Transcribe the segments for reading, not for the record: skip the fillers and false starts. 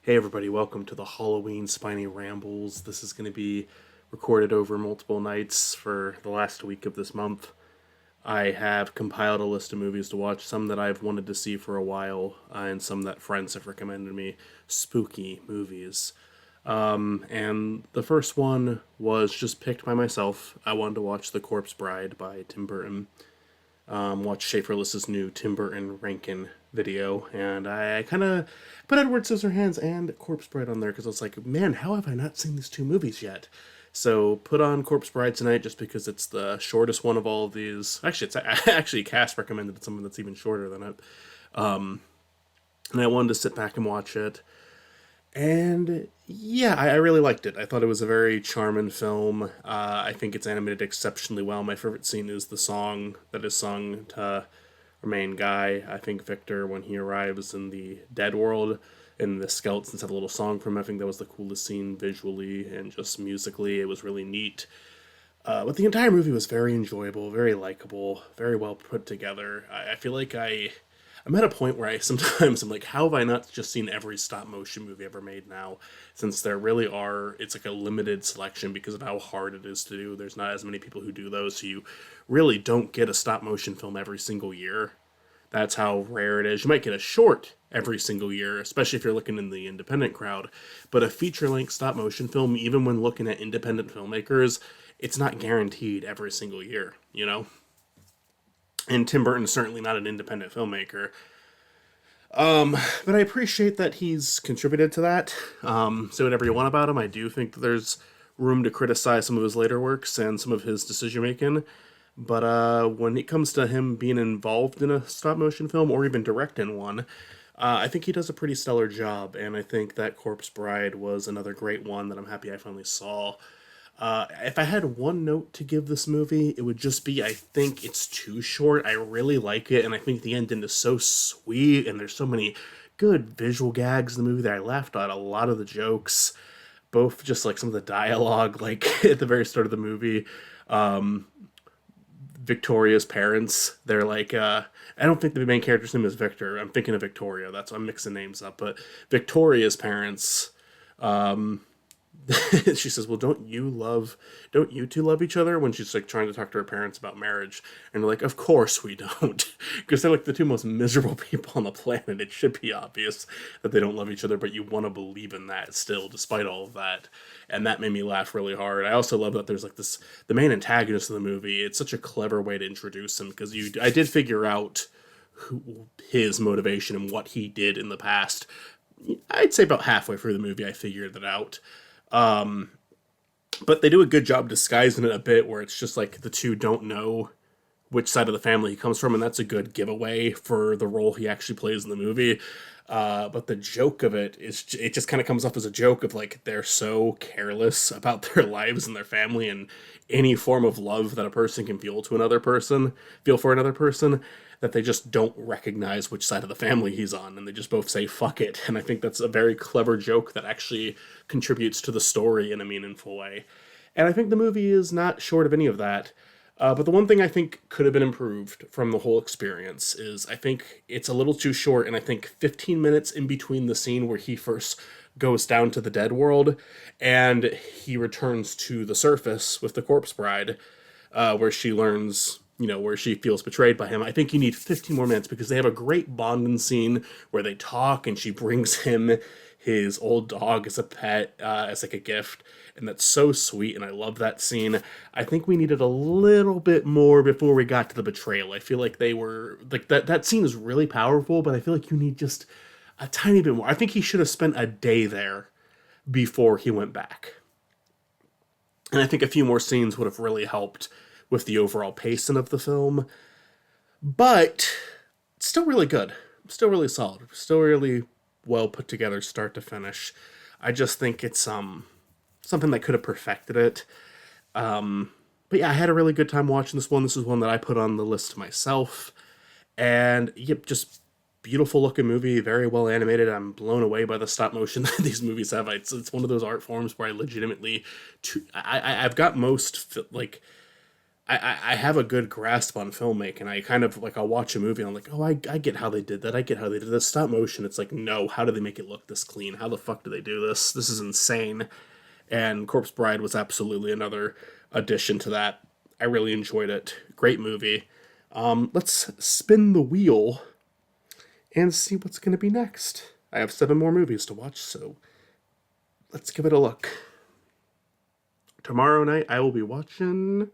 Hey everybody, welcome to the Halloween Spiny Rambles. This is going to be recorded over multiple nights for the last week of this month. I have compiled a list of movies to watch, some that I've wanted to see for a while, and some that friends have recommended me. Spooky movies. And the first one was just picked by myself. I wanted to watch The Corpse Bride by Tim Burton. Watch Schaefer List's new Tim Burton Rankin video, and I kind of put Edward Scissorhands and Corpse Bride on there because I was like, man, how have I not seen these two movies yet? So put on Corpse Bride tonight just because it's the shortest one of all of these. Actually, it's actually Cass recommended something that's even shorter than it, and I wanted to sit back and watch it. And yeah, I really liked it. I thought it was a very charming film. I think it's animated exceptionally well. My favorite scene is the song that is sung to our main guy. I think Victor, when he arrives in the dead world, and the skeletons have a little song from him. I think that was the coolest scene visually and just musically. It was really neat. But the entire movie was very enjoyable, very likable, very well put together. I feel like I'm at a point where I sometimes I'm like, how have I not just seen every stop motion movie ever made now? Since there really are, it's like a limited selection because of how hard it is to do. There's not as many people who do those, so you really don't get a stop motion film every single year. That's how rare it is. You might get a short every single year, especially if you're looking in the independent crowd. But a feature length stop motion film, even when looking at independent filmmakers, it's not guaranteed every single year, you know? And Tim Burton's certainly not an independent filmmaker. But I appreciate that he's contributed to that. Say whatever you want about him. I do think that there's room to criticize some of his later works and some of his decision making. But when it comes to him being involved in a stop motion film or even directing one, I think he does a pretty stellar job. And I think that Corpse Bride was another great one that I'm happy I finally saw. If I had one note to give this movie, it would just be I think it's too short. I really like it, and I think the ending is so sweet, and there's so many good visual gags in the movie that I laughed at a lot of the jokes, both just like some of the dialogue, like at the very start of the movie. Victoria's parents, they're like, I don't think the main character's name is Victor. I'm thinking of Victoria. I'm mixing names up, but Victoria's parents. She says, "Well, don't you two love each other?" When she's like trying to talk to her parents about marriage, and they're like, "Of course we don't," because they're like the two most miserable people on the planet. It should be obvious that they don't love each other, but you want to believe in that still, despite all of that. And that made me laugh really hard. I also love that there's like the main antagonist of the movie. It's such a clever way to introduce him because I did figure out his motivation and what he did in the past. I'd say about halfway through the movie, I figured it out. But they do a good job disguising it a bit where it's just like the two don't know which side of the family he comes from, and that's a good giveaway for the role he actually plays in the movie. But the joke of it is, it just kind of comes off as a joke of like they're so careless about their lives and their family and any form of love that a person can feel for another person, that they just don't recognize which side of the family he's on, and they just both say fuck it. And I think that's a very clever joke that actually contributes to the story in a meaningful way. And I think the movie is not short of any of that. But the one thing I think could have been improved from the whole experience is I think it's a little too short, and I think 15 minutes in between the scene where he first goes down to the dead world and he returns to the surface with the corpse bride, where she learns, where she feels betrayed by him. I think you need 15 more minutes because they have a great bonding scene where they talk and she brings him his old dog as a pet, as like a gift. And that's so sweet, and I love that scene. I think we needed a little bit more before we got to the betrayal. I feel like they were like that scene is really powerful, but I feel like you need just a tiny bit more. I think he should have spent a day there before he went back. And I think a few more scenes would have really helped with the overall pacing of the film. But it's still really good. Still really solid. Still really well put together start to finish. I just think it's something that could have perfected it. But yeah, I had a really good time watching this one. This is one that I put on the list myself. And yep, just beautiful looking movie, very well animated. I'm blown away by the stop motion that these movies have. It's one of those art forms where I legitimately, I've got most like I have a good grasp on filmmaking. I kind of like I'll watch a movie and I'm like, oh, I get how they did that. I get how they did this stop motion. It's like, no, how do they make it look this clean? How the fuck do they do this? This is insane. And Corpse Bride was absolutely another addition to that. I really enjoyed it. Great movie. Let's spin the wheel and see what's going to be next. I have 7 more movies to watch, so let's give it a look. Tomorrow night I will be watching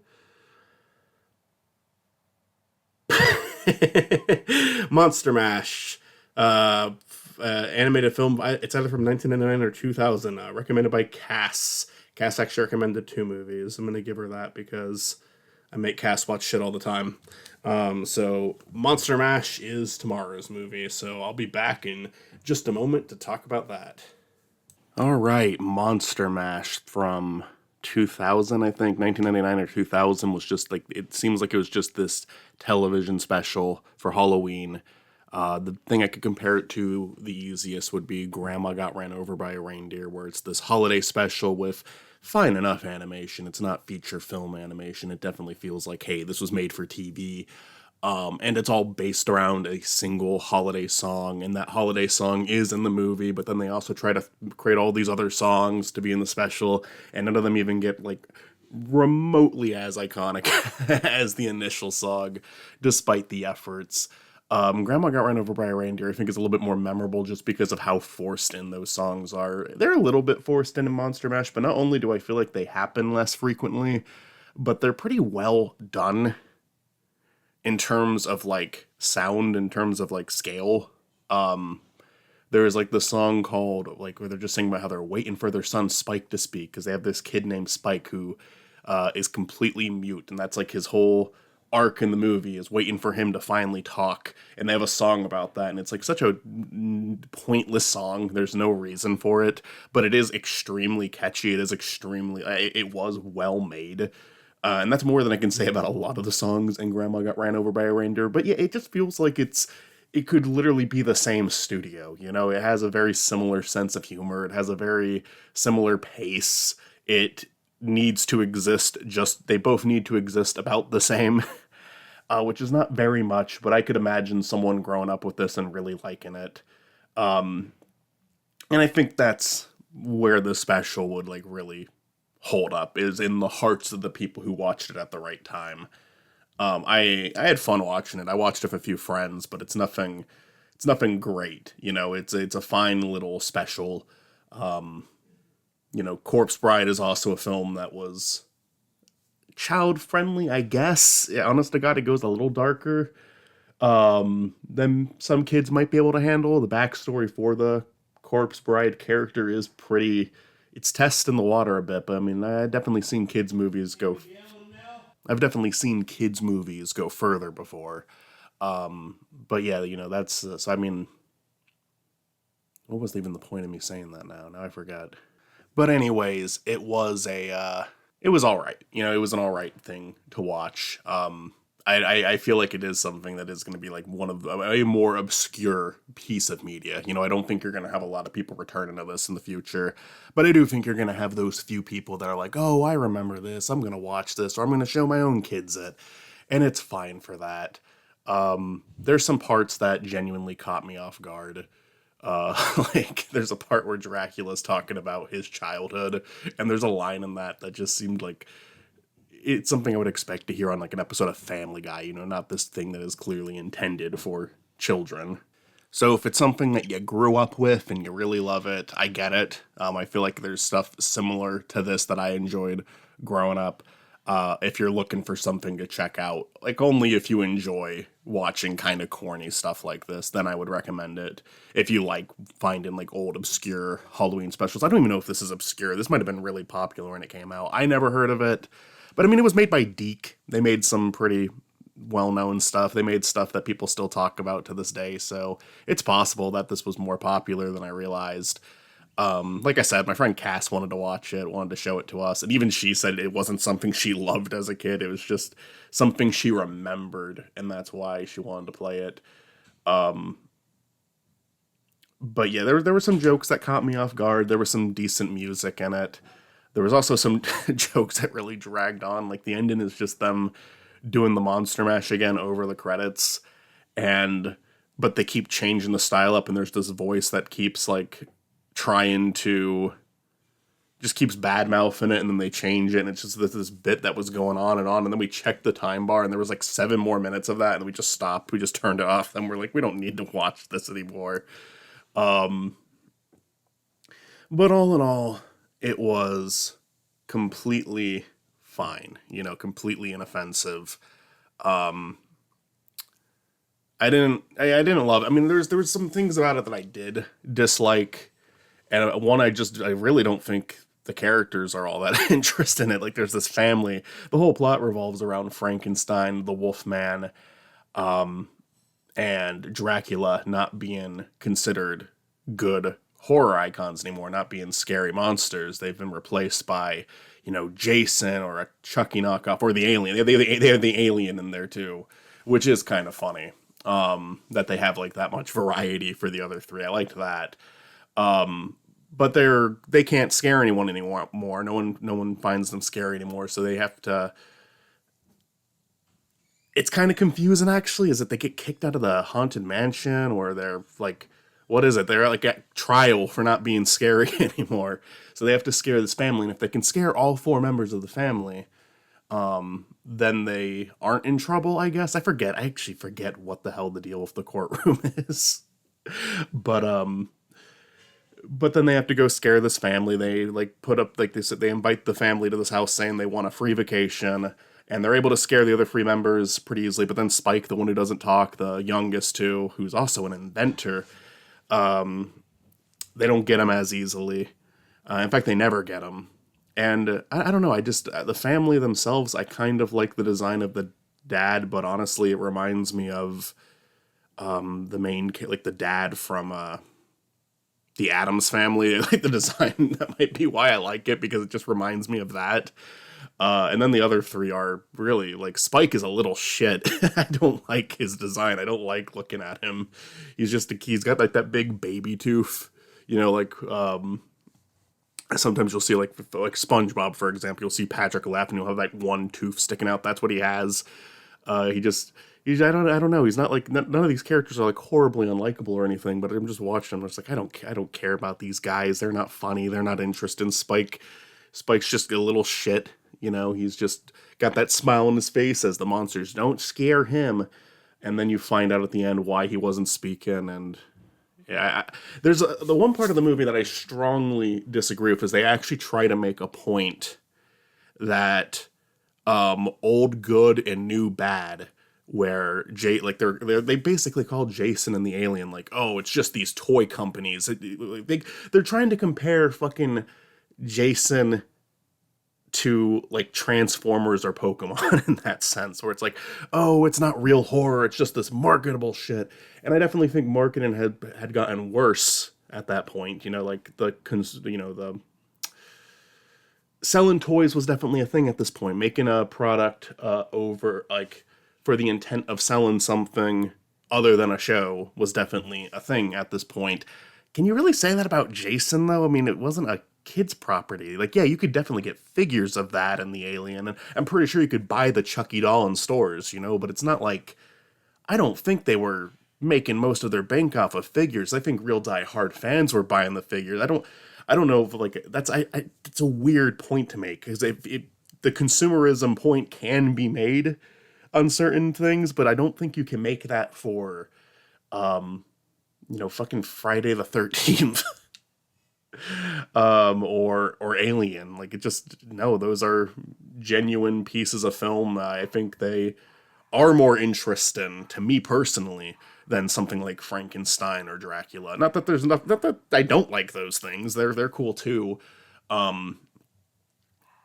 Monster Mash, animated film. It's either from 1999 or 2000. Recommended by Cass. Cass actually recommended 2 movies. I'm gonna give her that because I make Cass watch shit all the time. So Monster Mash is tomorrow's movie. So I'll be back in just a moment to talk about that. All right, Monster Mash from 2000, I think, 1999 or 2000 was just like, it seems like it was just this television special for Halloween. The thing I could compare it to the easiest would be Grandma Got Ran Over by a Reindeer, where it's this holiday special with fine enough animation. It's not feature film animation. It definitely feels like, hey, this was made for TV. And it's all based around a single holiday song, and that holiday song is in the movie, but then they also try to create all these other songs to be in the special, and none of them even get like remotely as iconic as the initial song, despite the efforts. Grandma Got Run Over by a Reindeer, I think, is a little bit more memorable just because of how forced in those songs are. They're a little bit forced in Monster Mash, but not only do I feel like they happen less frequently, but they're pretty well done in terms of like sound, in terms of like scale. There's like the song called like where they're just singing about how they're waiting for their son Spike to speak because they have this kid named Spike who is completely mute, and that's like his whole arc in the movie is waiting for him to finally talk. And they have a song about that, and it's like such a pointless song. There's no reason for it, but it is extremely catchy. It is extremely. It was well made. And that's more than I can say about a lot of the songs in Grandma Got Ran Over by a Reindeer. But yeah, it just feels like it could literally be the same studio. You know, it has a very similar sense of humor. It has a very similar pace. It needs to exist. They both need to exist about the same, which is not very much. But I could imagine someone growing up with this and really liking it. And I think that's where the special would like really hold up, is in the hearts of the people who watched it at the right time. I had fun watching it. I watched it with a few friends, but it's nothing great. You know, it's a fine little special. Corpse Bride is also a film that was child friendly, I guess. Yeah, honest to God, it goes a little darker than some kids might be able to handle. The backstory for the Corpse Bride character is pretty. It's testing the water a bit, but I mean, I've definitely seen kids movies go further before. But yeah, that's so. I mean, what was even the point of me saying that now? Now I forgot. But anyways, it was all right. It was an all right thing to watch. I feel like it is something that is going to be like one of a more obscure piece of media. I don't think you're going to have a lot of people returning to this in the future, but I do think you're going to have those few people that are like, oh, I remember this. I'm going to watch this, or I'm going to show my own kids it. And it's fine for that. There's some parts that genuinely caught me off guard. Like there's a part where Dracula's talking about his childhood, and there's a line in that just seemed like it's something I would expect to hear on like an episode of Family Guy, not this thing that is clearly intended for children. So if it's something that you grew up with and you really love it, I get it. I feel like there's stuff similar to this that I enjoyed growing up. If you're looking for something to check out, like only if you enjoy watching kind of corny stuff like this, then I would recommend it. If you like finding like old obscure Halloween specials, I don't even know if this is obscure. This might have been really popular when it came out. I never heard of it. But I mean, it was made by Deke. They made some pretty well-known stuff. They made stuff that people still talk about to this day. So it's possible that this was more popular than I realized. Like I said, my friend Cass wanted to watch it, wanted to show it to us. And even she said it wasn't something she loved as a kid. It was just something she remembered. And that's why she wanted to play it. But yeah, there were some jokes that caught me off guard. There was some decent music in it. There was also some jokes that really dragged on. Like the ending is just them doing the monster mash again over the credits, and but they keep changing the style up, and there's this voice that keeps like trying to just keeps bad mouthing it, and then they change it, and it's just this bit that was going on and on, and then we checked the time bar, and there was like 7 more minutes of that, and we just stopped, we just turned it off, and we're like, we don't need to watch this anymore. Um, but all in all, it was completely fine, completely inoffensive. Um, I didn't love it. I mean, there was some things about it that I did dislike, and one I really don't think the characters are all that interested in it. Like, there's this family. The whole plot revolves around Frankenstein, the Wolfman, and Dracula not being considered good horror icons anymore, not being scary monsters. They've been replaced by, Jason or a Chucky knockoff or the Alien. They have the Alien in there too, which is kind of funny. That they have like that much variety for the other three. I liked that. But they can't scare anyone anymore. No one finds them scary anymore. So they have to. It's kind of confusing, actually. Is that they get kicked out of the haunted mansion, or they're like, what is it? They're like at trial for not being scary anymore. So they have to scare this family, and if they can scare all 4 members of the family, then they aren't in trouble, I guess. I forget. I actually forget what the hell the deal with the courtroom is. But but then they have to go scare this family. They like put up like they said they invite the family to this house saying they want a free vacation, and they're able to scare the other 3 members pretty easily. But then Spike, the one who doesn't talk, the youngest too, who's also an inventor, they don't get him as easily. In fact, they never get him. And I don't know. I just the family themselves. I kind of like the design of the dad, but honestly, it reminds me of the main like the dad from the Addams Family. I like the design. That might be why I like it, because it just reminds me of that. And then the other 3 are really like Spike is a little shit. I don't like his design. I don't like looking at him. He's got like that big baby tooth. Like sometimes you'll see like SpongeBob, for example. You'll see Patrick laugh, and he'll have like one tooth sticking out. That's what he has. I don't know. He's not like none of these characters are like horribly unlikable or anything. But I'm just watching them. I'm just like I don't care about these guys. They're not funny. They're not interesting. Spike's just a little shit. He's just got that smile on his face as the monsters don't scare him, and then you find out at the end why he wasn't speaking. And yeah, there's the one part of the movie that I strongly disagree with is they actually try to make a point that old good and new bad, where they basically call Jason and the Alien like, oh, it's just these toy companies. They're trying to compare fucking Jason to like Transformers or Pokemon in that sense, where it's like, oh, it's not real horror, it's just this marketable shit. And I definitely think marketing had gotten worse at that point. Like the selling toys was definitely a thing at this point. Making a product over like for the intent of selling something other than a show was definitely a thing at this point. Can you really say that about Jason, though? I mean, it wasn't a kid's property. Like, yeah, you could definitely get figures of that in the Alien, and I'm pretty sure you could buy the Chucky doll in stores, but it's not like, I don't think they were making most of their bank off of figures. I think real die-hard fans were buying the figures. I don't know if like it's a weird point to make, because the consumerism point can be made on certain things, but I don't think you can make that for fucking Friday the 13th. Or Alien. Like, it just, no, those are genuine pieces of film. I think they are more interesting to me personally than something like Frankenstein or Dracula. Not that I don't like those things. They're cool too.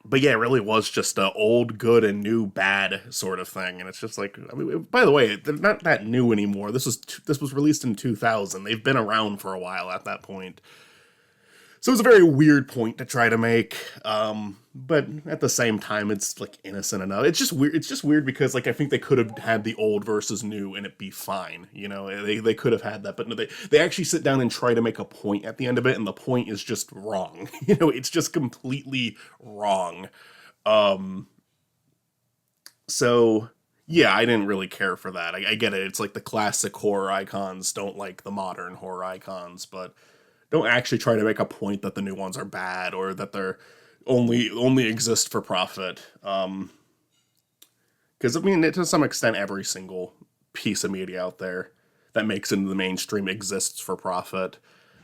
But yeah, it really was just a old good and new bad sort of thing, and it's just like, I mean, by the way, they're not that new anymore. This was released in 2000. They've been around for a while at that point. So it's a very weird point to try to make, but at the same time, it's like innocent enough. It's just weird. It's just weird because like I think they could have had the old versus new and it be fine. You know, they could have had that, but no, they actually sit down and try to make a point at the end of it, and the point is just wrong. You know, it's just completely wrong. Um, so yeah, I didn't really care for that. I get it. It's like the classic horror icons don't like the modern horror icons, but don't actually try to make a point that the new ones are bad or that they're only exist for profit. Because I mean, to some extent, every single piece of media out there that makes it into the mainstream exists for profit.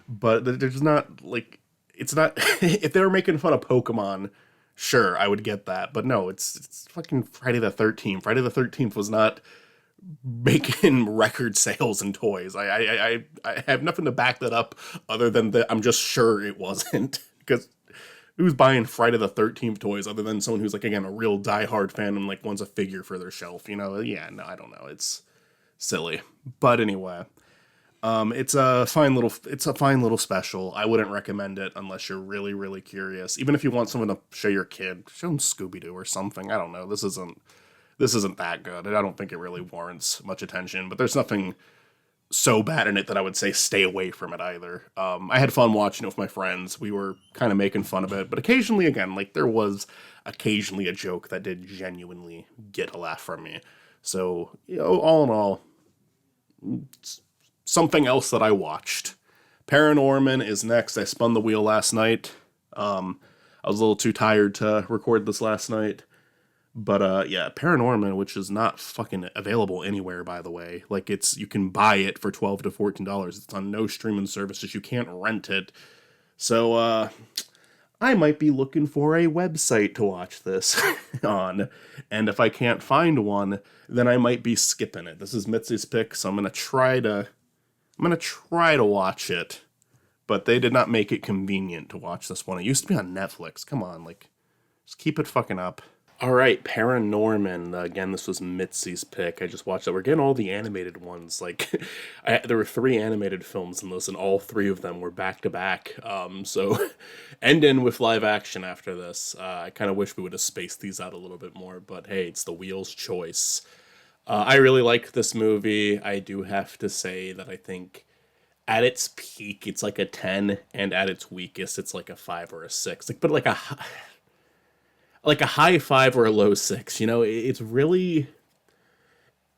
But there's not like it's not if they were making fun of Pokemon, sure, I would get that. But no, it's fucking Friday the 13th. Friday the 13th was not making record sales in toys. I have nothing to back that up other than that I'm just sure it wasn't. Because who's buying Friday the 13th toys other than someone who's like, again, a real diehard fan and like wants a figure for their shelf, you know? Yeah, no, I don't know. It's silly. But anyway, it's a fine little special. I wouldn't recommend it unless you're really, really curious. Even if you want someone to show your kid, show them Scooby-Doo or something. I don't know. This isn't that good. I don't think it really warrants much attention, but there's nothing so bad in it that I would say stay away from it either. I had fun watching it with my friends. We were kind of making fun of it, but occasionally, again, like there was occasionally a joke that did genuinely get a laugh from me. So, you know, all in all, something else that I watched. Paranorman is next. I spun the wheel last night. I was a little too tired to record this last night. But yeah, Paranorman, which is not fucking available anywhere, by the way. Like you can buy it for $12 to $14. It's on no streaming services. You can't rent it. So I might be looking for a website to watch this on. And if I can't find one, then I might be skipping it. This is Mitzi's pick, so I'm gonna try to watch it. But they did not make it convenient to watch this one. It used to be on Netflix. Come on, like, just keep it fucking up. All right, Paranorman. Again, this was Mitzi's pick. I just watched that. We're getting all the animated ones. Like, there were 3 animated films in this, and all 3 of them were back to back. So, ending with live action after this. I kind of wish we would have spaced these out a little bit more, but hey, it's the wheel's choice. I really like this movie. I do have to say that I think at its peak, it's like a 10, and at its weakest, it's like a 5 or a 6. Like, but like a high 5 or a low 6. You know, it's really,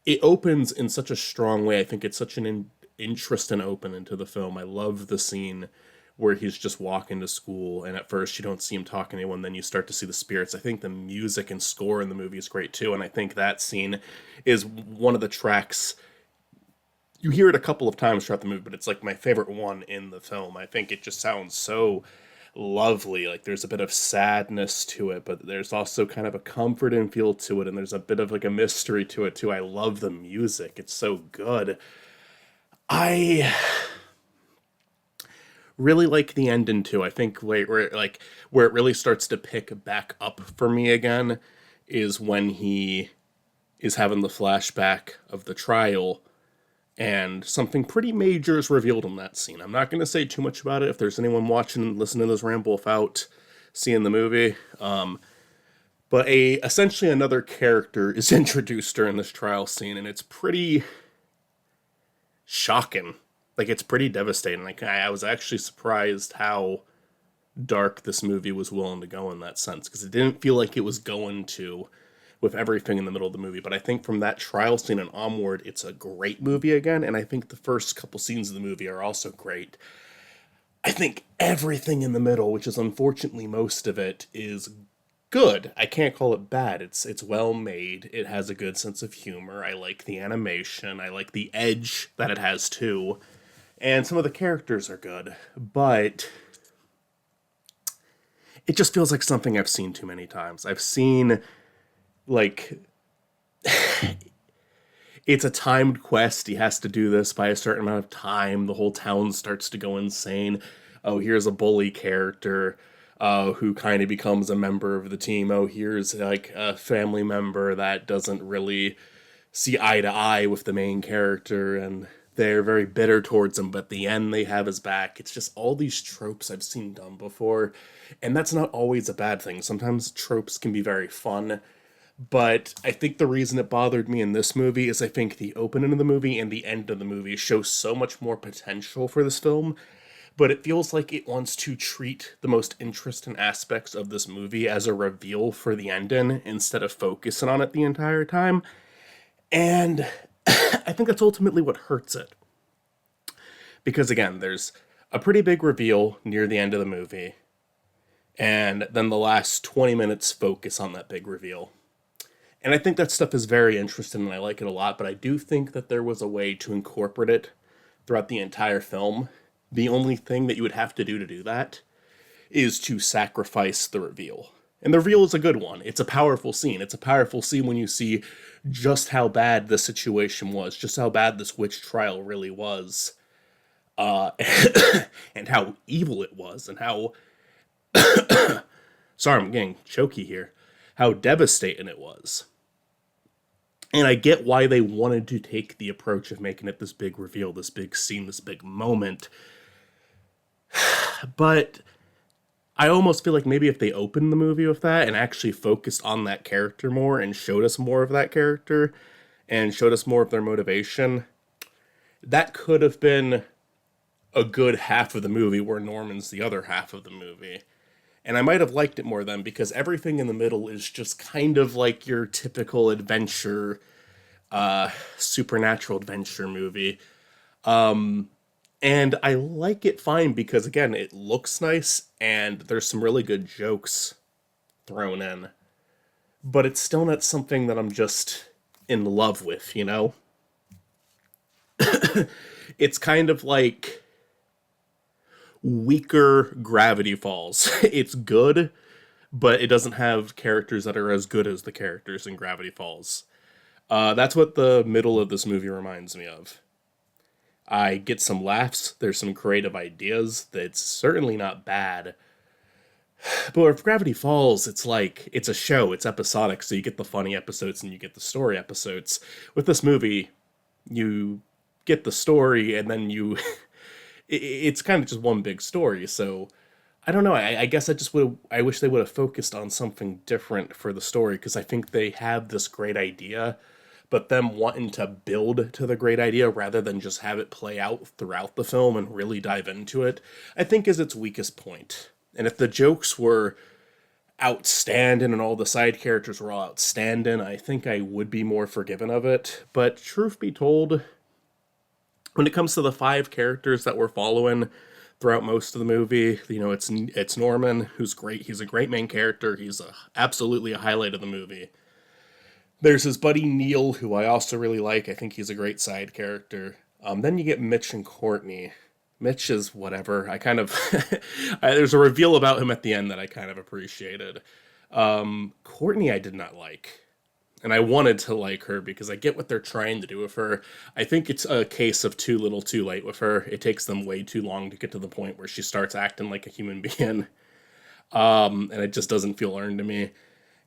it opens in such a strong way. I think it's such an interesting open into the film. I love the scene where he's just walking to school, and at first you don't see him talking to anyone, then you start to see the spirits. I think the music and score in the movie is great too, and I think that scene is one of the tracks. You hear it a couple of times throughout the movie, but it's like my favorite one in the film. I think it just sounds so lovely. Like there's a bit of sadness to it, but there's also kind of a comfort and feel to it, and there's a bit of like a mystery to it too. I love the music. It's so good. I really like the ending too. I think where it really starts to pick back up for me again is when he is having the flashback of the trial, and something pretty major is revealed in that scene. I'm not going to say too much about it if there's anyone watching and listening to this ramble without seeing the movie. But essentially another character is introduced during this trial scene, and it's pretty shocking. Like, it's pretty devastating. Like, I was actually surprised how dark this movie was willing to go in that sense, because it didn't feel like it was going to with everything in the middle of the movie. But I think from that trial scene and onward, it's a great movie again, and I think the first couple scenes of the movie are also great. I think everything in the middle, which is unfortunately most of it, is good. I can't call it bad. It's well made. It has a good sense of humor. I like the animation. I like the edge that it has too. And some of the characters are good. But it just feels like something I've seen too many times. I've seen, like, it's a timed quest. He has to do this by a certain amount of time. The whole town starts to go insane. Oh, here's a bully character who kind of becomes a member of the team. Oh, here's like a family member that doesn't really see eye to eye with the main character, and they're very bitter towards him, but at the end they have his back. It's just all these tropes I've seen done before, and that's not always a bad thing. Sometimes tropes can be very fun, but I think the reason it bothered me in this movie is I think the opening of the movie and the end of the movie show so much more potential for this film, but it feels like it wants to treat the most interesting aspects of this movie as a reveal for the ending instead of focusing on it the entire time. And I think that's ultimately what hurts it. Because again, there's a pretty big reveal near the end of the movie, and then the last 20 minutes focus on that big reveal. And I think that stuff is very interesting and I like it a lot, but I do think that there was a way to incorporate it throughout the entire film. The only thing that you would have to do that is to sacrifice the reveal. And the reveal is a good one. It's a powerful scene. It's a powerful scene when you see just how bad the situation was, just how bad this witch trial really was, uh, and how evil it was, and how, sorry, I'm getting choky here, how devastating it was. And I get why they wanted to take the approach of making it this big reveal, this big scene, this big moment. But I almost feel like maybe if they opened the movie with that and actually focused on that character more and showed us more of that character and showed us more of their motivation, that could have been a good half of the movie where Norman's the other half of the movie. And I might have liked it more then because everything in the middle is just kind of like your typical adventure, supernatural adventure movie. And I like it fine because, again, it looks nice and there's some really good jokes thrown in. But it's still not something that I'm just in love with, you know? It's kind of like weaker Gravity Falls. It's good, but it doesn't have characters that are as good as the characters in Gravity Falls. That's what the middle of this movie reminds me of. I get some laughs, there's some creative ideas that's certainly not bad. But with Gravity Falls, it's like, it's a show, it's episodic, so you get the funny episodes and you get the story episodes. With this movie, you get the story and then you it's kind of just one big story. So I don't know. I guess I just would. I wish they would have focused on something different for the story because I think they have this great idea, but them wanting to build to the great idea rather than just have it play out throughout the film and really dive into it, I think is its weakest point. And if the jokes were outstanding and all the side characters were all outstanding, I think I would be more forgiving of it. But truth be told, when it comes to the five characters that we're following throughout most of the movie, you know, it's Norman, who's great. He's a great main character. He's absolutely a highlight of the movie. There's his buddy Neil, who I also really like. I think he's a great side character. Then you get Mitch and Courtney. Mitch is whatever. I kind of there's a reveal about him at the end that I kind of appreciated. Courtney I did not like. And I wanted to like her because I get what they're trying to do with her. I think it's a case of too little too late with her. It takes them way too long to get to the point where she starts acting like a human being. And it just doesn't feel earned to me.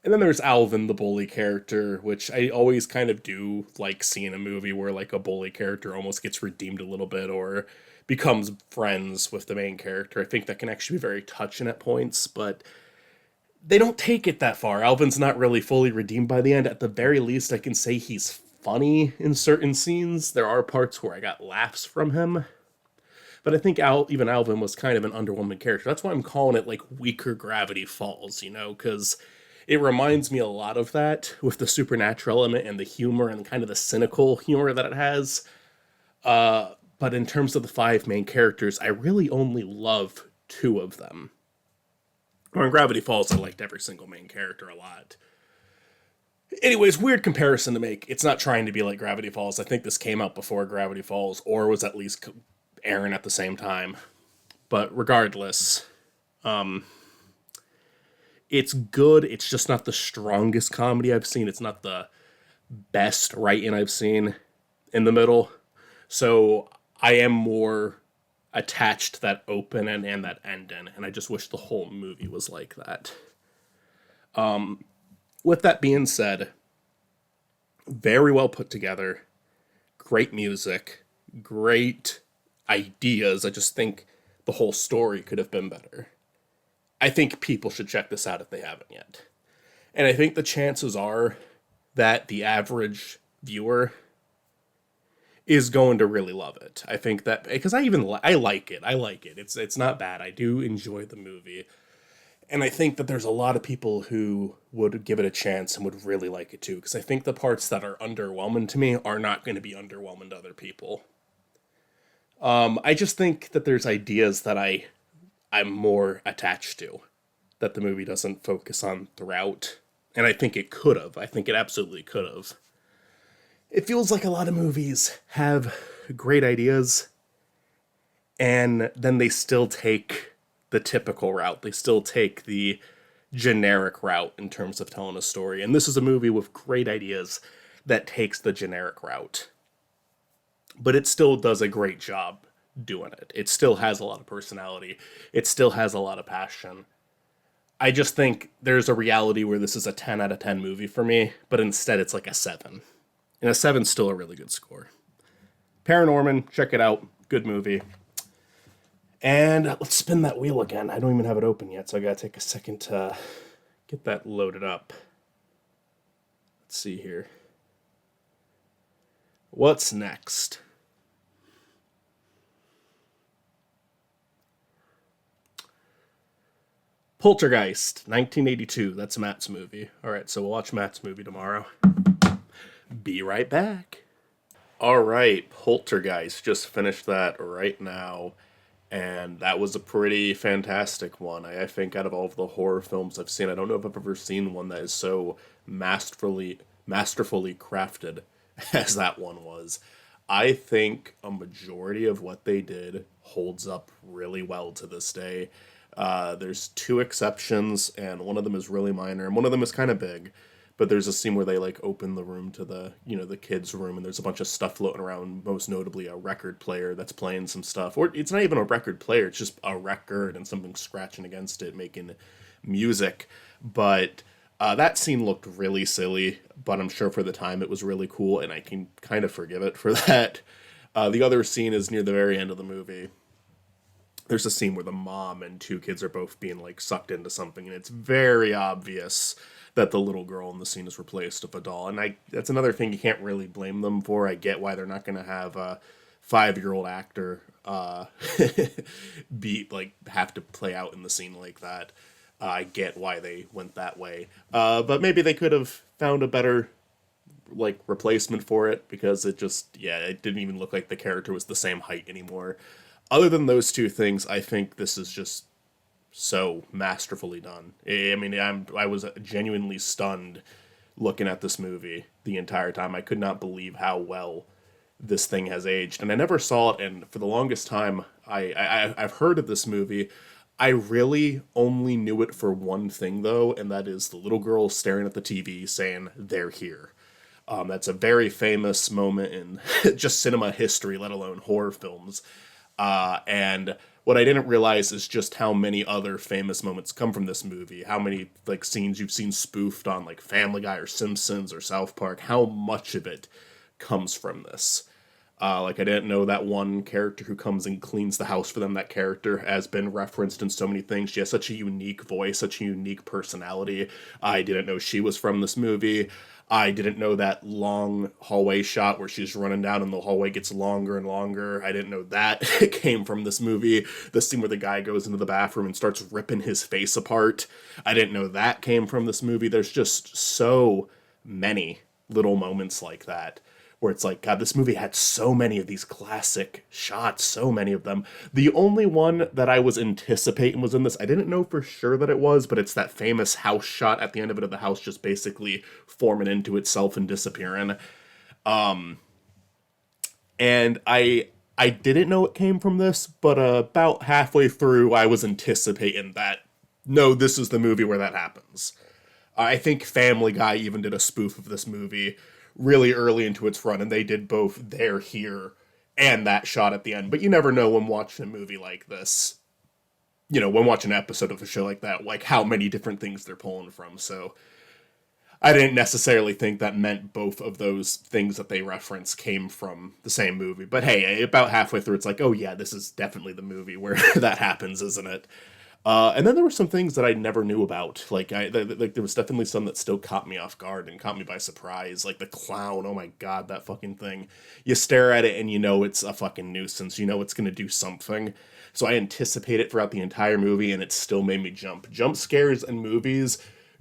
And then there's Alvin, the bully character, which I always kind of do like seeing a movie where like a bully character almost gets redeemed a little bit or becomes friends with the main character. I think that can actually be very touching at points, but they don't take it that far. Alvin's not really fully redeemed by the end. At the very least, I can say he's funny in certain scenes. There are parts where I got laughs from him. But I think even Alvin was kind of an underwhelming character. That's why I'm calling it like weaker Gravity Falls, you know, because it reminds me a lot of that with the supernatural element and the humor and kind of the cynical humor that it has. But in terms of the five main characters, I really only love two of them. Or in Gravity Falls, I liked every single main character a lot. Anyways, weird comparison to make. It's not trying to be like Gravity Falls. I think this came out before Gravity Falls, or was at least airing at the same time. But regardless, it's good. It's just not the strongest comedy I've seen. It's not the best writing I've seen in the middle. So I am more attached to that opening and that ending, and I just wish the whole movie was like that. With that being said, very well put together, great music, great ideas. I just think the whole story could have been better. I think people should check this out if they haven't yet. And I think the chances are that the average viewer is going to really love it. I think that because I like it. I like it. It's not bad. I do enjoy the movie. And I think that there's a lot of people who would give it a chance and would really like it too because I think the parts that are underwhelming to me are not going to be underwhelming to other people. I just think that there's ideas that I'm more attached to that the movie doesn't focus on throughout. And I think it could have. I think it absolutely could have. It feels like a lot of movies have great ideas and then they still take the typical route. They still take the generic route in terms of telling a story. And this is a movie with great ideas that takes the generic route. But it still does a great job doing it. It still has a lot of personality. It still has a lot of passion. I just think there's a reality where this is a 10 out of 10 movie for me, but instead it's like a 7. And a 7's still a really good score. Paranorman, check it out. Good movie. And let's spin that wheel again. I don't even have it open yet, so I gotta take a second to get that loaded up. Let's see here. What's next? Poltergeist, 1982. That's Matt's movie. All right, so we'll watch Matt's movie tomorrow. Be right back. All right, Poltergeist. Just finished that right now. And that was a pretty fantastic one. I think out of all of the horror films I've seen, I don't know if I've ever seen one that is so masterfully crafted as that one was. I think a majority of what they did holds up really well to this day. There's two exceptions, and one of them is really minor, and one of them is kind of big. But there's a scene where they like open the room to the kids' room, and there's a bunch of stuff floating around. Most notably, a record player that's playing some stuff, or it's not even a record player; it's just a record and something scratching against it, making music. But that scene looked really silly, but I'm sure for the time it was really cool, and I can kind of forgive it for that. The other scene is near the very end of the movie. There's a scene where the mom and two kids are both being like sucked into something, and it's very obvious that the little girl in the scene is replaced with a doll. And that's another thing you can't really blame them for. I get why they're not going to have a 5-year-old actor be like have to play out in the scene like that. I get why they went that way, but maybe they could have found a better like replacement for it because it didn't even look like the character was the same height anymore. Other than those two things, I think this is just so masterfully done. I mean, I was genuinely stunned looking at this movie the entire time. I could not believe how well this thing has aged, and I never saw it. And for the longest time, I've heard of this movie. I really only knew it for one thing though, and that is the little girl staring at the TV saying "They're here." That's a very famous moment in just cinema history, let alone horror films. And what I didn't realize is just how many other famous moments come from this movie. How many like scenes you've seen spoofed on like Family Guy or Simpsons or South Park. How much of it comes from this. Like I didn't know that one character who comes and cleans the house for them. That character has been referenced in so many things. She has such a unique voice, such a unique personality. I didn't know she was from this movie. I didn't know that long hallway shot where she's running down and the hallway gets longer and longer. I didn't know that came from this movie. The scene where the guy goes into the bathroom and starts ripping his face apart. I didn't know that came from this movie. There's just so many little moments like that where it's like, God, this movie had so many of these classic shots, so many of them. The only one that I was anticipating was in this. I didn't know for sure that it was, but it's that famous house shot at the end of the house just basically forming into itself and disappearing. And I didn't know it came from this, but about halfway through, I was anticipating that, no, this is the movie where that happens. I think Family Guy even did a spoof of this movie really early into its run, and they did both "They're Here" and that shot at the end. But you never know when watching a movie like this, when watching an episode of a show like that, like how many different things they're pulling from. So I didn't necessarily think that meant both of those things that they reference came from the same movie. But hey, about halfway through, it's like, oh yeah, this is definitely the movie where that happens, isn't it? And then there were some things that I never knew about. Like there was definitely some that still caught me off guard and caught me by surprise. Like the clown. Oh my god, that fucking thing. You stare at it and you know it's a fucking nuisance. You know it's gonna do something. So I anticipate it throughout the entire movie, and it still made me jump. Jump scares in movies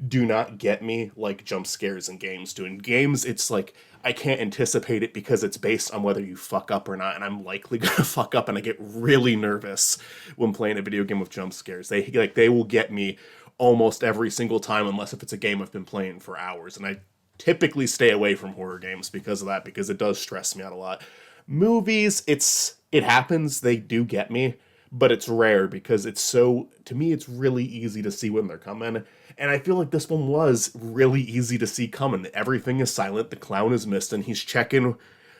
do not get me like jump scares in games do. In games, it's like I can't anticipate it because it's based on whether you fuck up or not, and I'm likely gonna fuck up, and I get really nervous when playing a video game with jump scares. They will get me almost every single time, unless if it's a game I've been playing for hours, and I typically stay away from horror games because of that, because it does stress me out a lot. Movies, it happens, they do get me, but it's rare because it's so, to me, it's really easy to see when they're coming. And I feel like this one was really easy to see coming. Everything is silent, the clown is missing, he's checking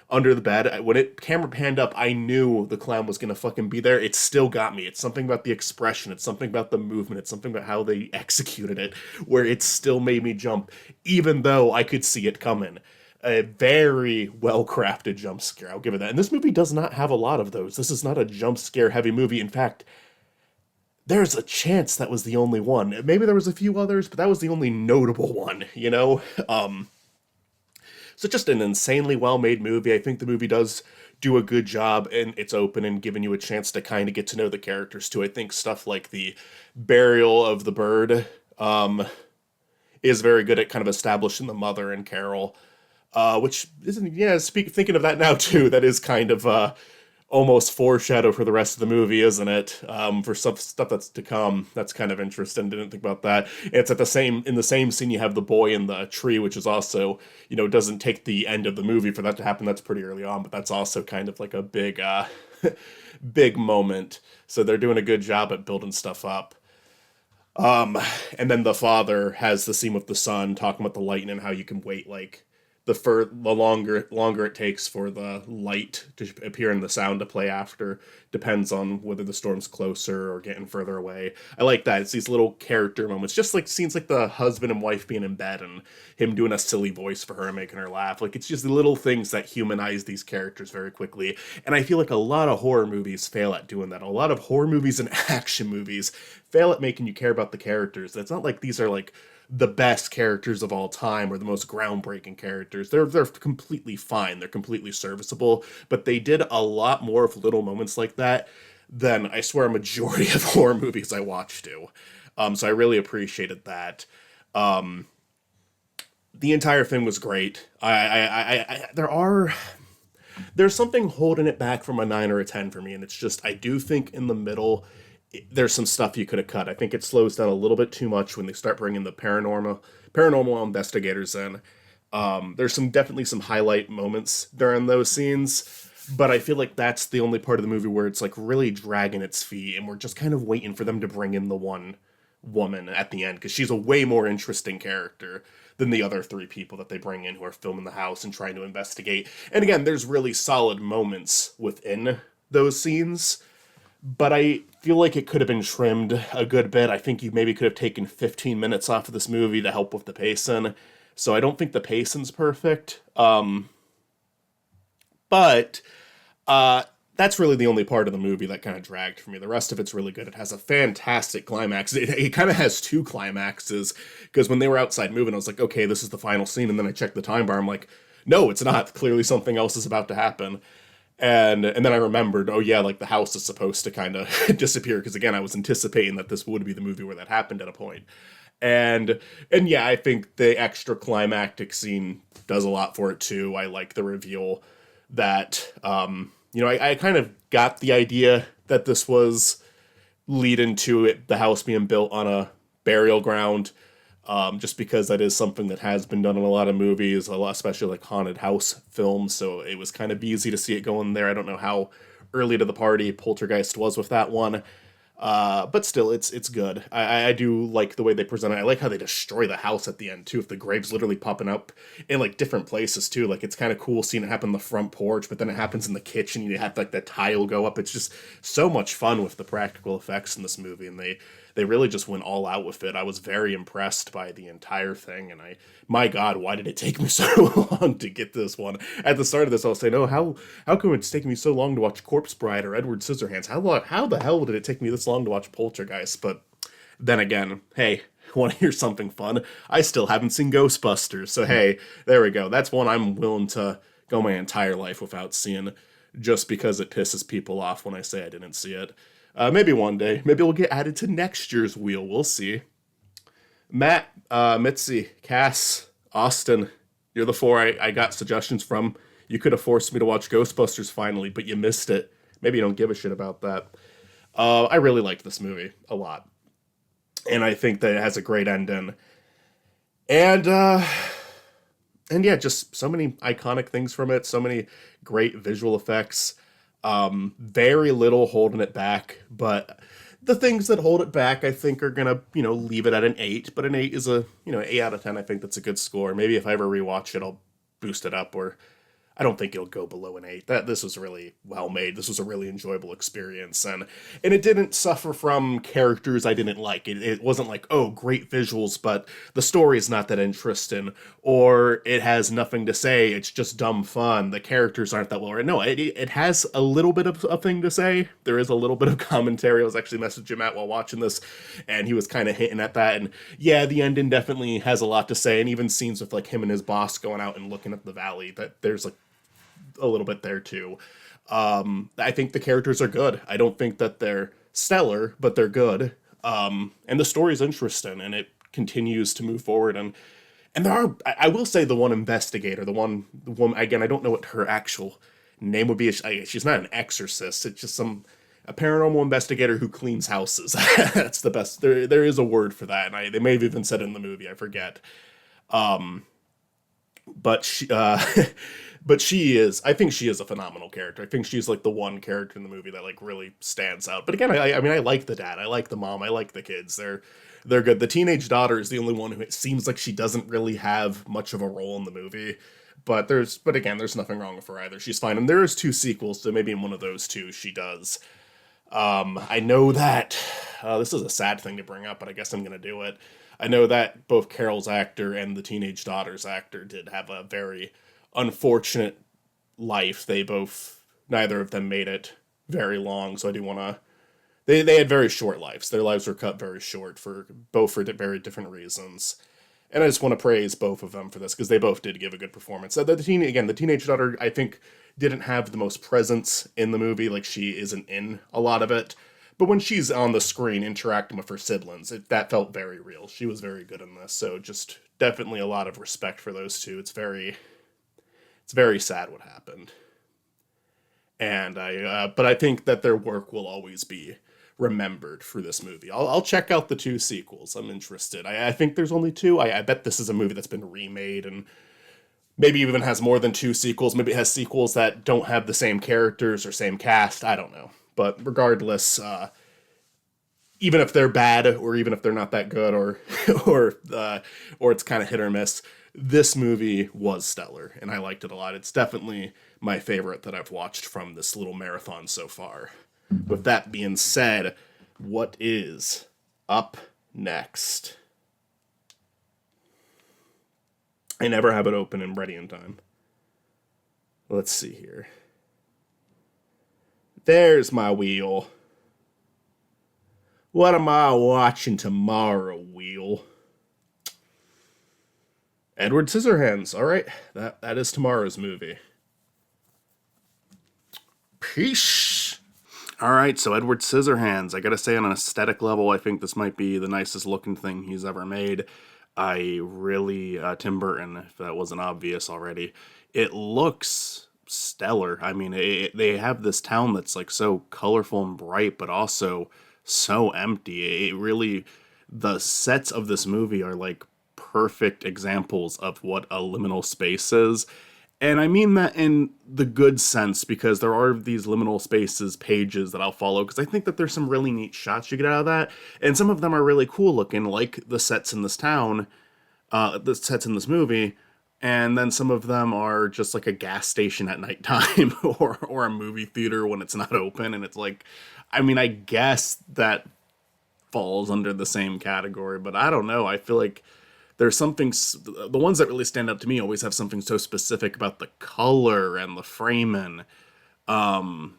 under the bed. When it camera panned up, I knew the clown was gonna fucking be there. It still got me. It's something about the expression, it's something about the movement, it's something about how they executed it, where it still made me jump, even though I could see it coming. A very well crafted jump scare, I'll give it that. And this movie does not have a lot of those. This is not a jump scare heavy movie. In fact, there's a chance that was the only one. Maybe there was a few others, but that was the only notable one, you know? So just an insanely well-made movie. I think the movie does do a good job in its open and giving you a chance to kind of get to know the characters too. I think stuff like the burial of the bird is very good at kind of establishing the mother and Carol, which isn't, yeah, thinking of that now too, that is kind of almost foreshadow for the rest of the movie, isn't it? For stuff that's to come. That's kind of interesting. Didn't think about that. It's in the same scene you have the boy in the tree, which is also, doesn't take the end of the movie for that to happen. That's pretty early on, but that's also kind of like a big, big moment. So they're doing a good job at building stuff up. And then the father has the scene with the son talking about the lightning and how you can wait like the longer it takes for the light to appear and the sound to play after depends on whether the storm's closer or getting further away. I like that. It's these little character moments, just like scenes like the husband and wife being in bed and him doing a silly voice for her and making her laugh. Like, it's just the little things that humanize these characters very quickly. And I feel like a lot of horror movies fail at doing that. A lot of horror movies and action movies fail at making you care about the characters. It's not like these are like the best characters of all time or the most groundbreaking characters. They're completely fine. They're completely serviceable, but they did a lot more of little moments like that than, I swear, a majority of horror movies I watch do. So I really appreciated that. The entire thing was great. There's something holding it back from a 9 or a 10 for me, and it's just, I do think in the middle there's some stuff you could have cut. I think it slows down a little bit too much when they start bringing the paranormal investigators in. There's definitely some highlight moments during those scenes, but I feel like that's the only part of the movie where it's like really dragging its feet, and we're just kind of waiting for them to bring in the one woman at the end, because she's a way more interesting character than the other 3 people that they bring in who are filming the house and trying to investigate. And again, there's really solid moments within those scenes, but I feel like it could have been trimmed a good bit. I think you maybe could have taken 15 minutes off of this movie to help with the pacing. So I don't think the pacing's perfect. But that's really the only part of the movie that kind of dragged for me. The rest of it's really good. It has a fantastic climax. It kind of has 2 climaxes, because when they were outside moving, I was like, okay, this is the final scene. And then I checked the time bar. I'm like, no, it's not. Clearly something else is about to happen. And then I remembered, oh yeah, like the house is supposed to kind of disappear, because again, I was anticipating that this would be the movie where that happened at a point. And yeah, I think the extra climactic scene does a lot for it too. I like the reveal that, I kind of got the idea that this was leading to the house being built on a burial ground. Just because that is something that has been done in a lot of movies, especially like haunted house films, so it was kind of easy to see it going there. I don't know how early to the party Poltergeist was with that one, but still, it's good. I do like the way they present it. I like how they destroy the house at the end, too, if the grave's literally popping up in like different places, too. Like, it's kind of cool seeing it happen on the front porch, but then it happens in the kitchen, you have like the tile go up. It's just so much fun with the practical effects in this movie, and they they really just went all out with it. I was very impressed by the entire thing, and my God, why did it take me so long to get this one? At the start of this, I was saying, "Oh, how come it's taking me so long to watch Corpse Bride or Edward Scissorhands? How the hell did it take me this long to watch Poltergeist?" But then again, hey, want to hear something fun? I still haven't seen Ghostbusters, so hey, there we go. That's one I'm willing to go my entire life without seeing, just because it pisses people off when I say I didn't see it. Maybe one day. Maybe it'll get added to next year's wheel. We'll see. Matt, Mitzi, Cass, Austin, you're the four I got suggestions from. You could have forced me to watch Ghostbusters finally, but you missed it. Maybe you don't give a shit about that. I really liked this movie a lot. And I think that it has a great ending. And yeah, just so many iconic things from it, so many great visual effects. Very little holding it back, but the things that hold it back, I think, are gonna, leave it at an 8. But an 8 is a, 8 out of 10. I think that's a good score. Maybe if I ever rewatch it, I'll boost it up, or I don't think it'll go below an 8. This was really well made. This was a really enjoyable experience, and it didn't suffer from characters I didn't like. It wasn't like, oh, great visuals, but the story is not that interesting, or it has nothing to say. It's just dumb fun. The characters aren't that well written. No, it has a little bit of a thing to say. There is a little bit of commentary. I was actually messaging Matt while watching this, and he was kind of hinting at that. And yeah, the ending definitely has a lot to say, and even scenes with like him and his boss going out and looking at the valley. That there's like a little bit there too. I think the characters are good. I don't think that they're stellar, but they're good. And the story's interesting, and it continues to move forward. And there are, I will say, the one investigator, the one again, I don't know what her actual name would be. She's not an exorcist. It's just a paranormal investigator who cleans houses. That's the best. There is a word for that, and they may have even said it in the movie. I forget. But she, but she is. I think she is a phenomenal character. I think she's like the one character in the movie that like really stands out. But again, I mean, I like the dad. I like the mom. I like the kids. They're good. The teenage daughter is the only one who it seems like she doesn't really have much of a role in the movie. But again, there's nothing wrong with her either. She's fine. And there is 2 sequels, so maybe in one of those 2 she does. I know that this is a sad thing to bring up, but I guess I'm gonna do it. I know that both Carol's actor and the teenage daughter's actor did have a very unfortunate life. Neither of them made it very long, so I do want to. They had very short lives. Their lives were cut very short for very different reasons. And I just want to praise both of them for this, because they both did give a good performance. The teenage daughter, I think, didn't have the most presence in the movie. Like, she isn't in a lot of it. But when she's on the screen interacting with her siblings, that felt very real. She was very good in this. So just definitely a lot of respect for those 2. It's very sad what happened. And but I think that their work will always be remembered for this movie. I'll check out the 2 sequels. I'm interested. I think there's only 2. I bet this is a movie that's been remade, and maybe even has more than 2 sequels. Maybe it has sequels that don't have the same characters or same cast. I don't know. But regardless, even if they're bad, or even if they're not that good, or or it's kind of hit or miss, this movie was stellar, and I liked it a lot. It's definitely my favorite that I've watched from this little marathon so far. With that being said, what is up next? I never have it open and ready in time. Let's see here. There's my wheel. What am I watching tomorrow, wheel? Edward Scissorhands. All right, that is tomorrow's movie. Peace. All right, so Edward Scissorhands. I gotta say, on an aesthetic level, I think this might be the nicest looking thing he's ever made. I really, Tim Burton, if that wasn't obvious already. It looks stellar. I mean, they have this town that's like so colorful and bright, but also so empty. The sets of this movie are like perfect examples of what a liminal space is. And I mean that in the good sense, because there are these liminal spaces pages that I'll follow, because I think that there's some really neat shots you get out of that. And some of them are really cool looking, like the sets in this town, the sets in this movie. And then some of them are just like a gas station at nighttime or a movie theater when it's not open. And it's like, I mean, I guess that falls under the same category, but I don't know. I feel like there's something, the ones that really stand out to me always have something so specific about the color and the framing, and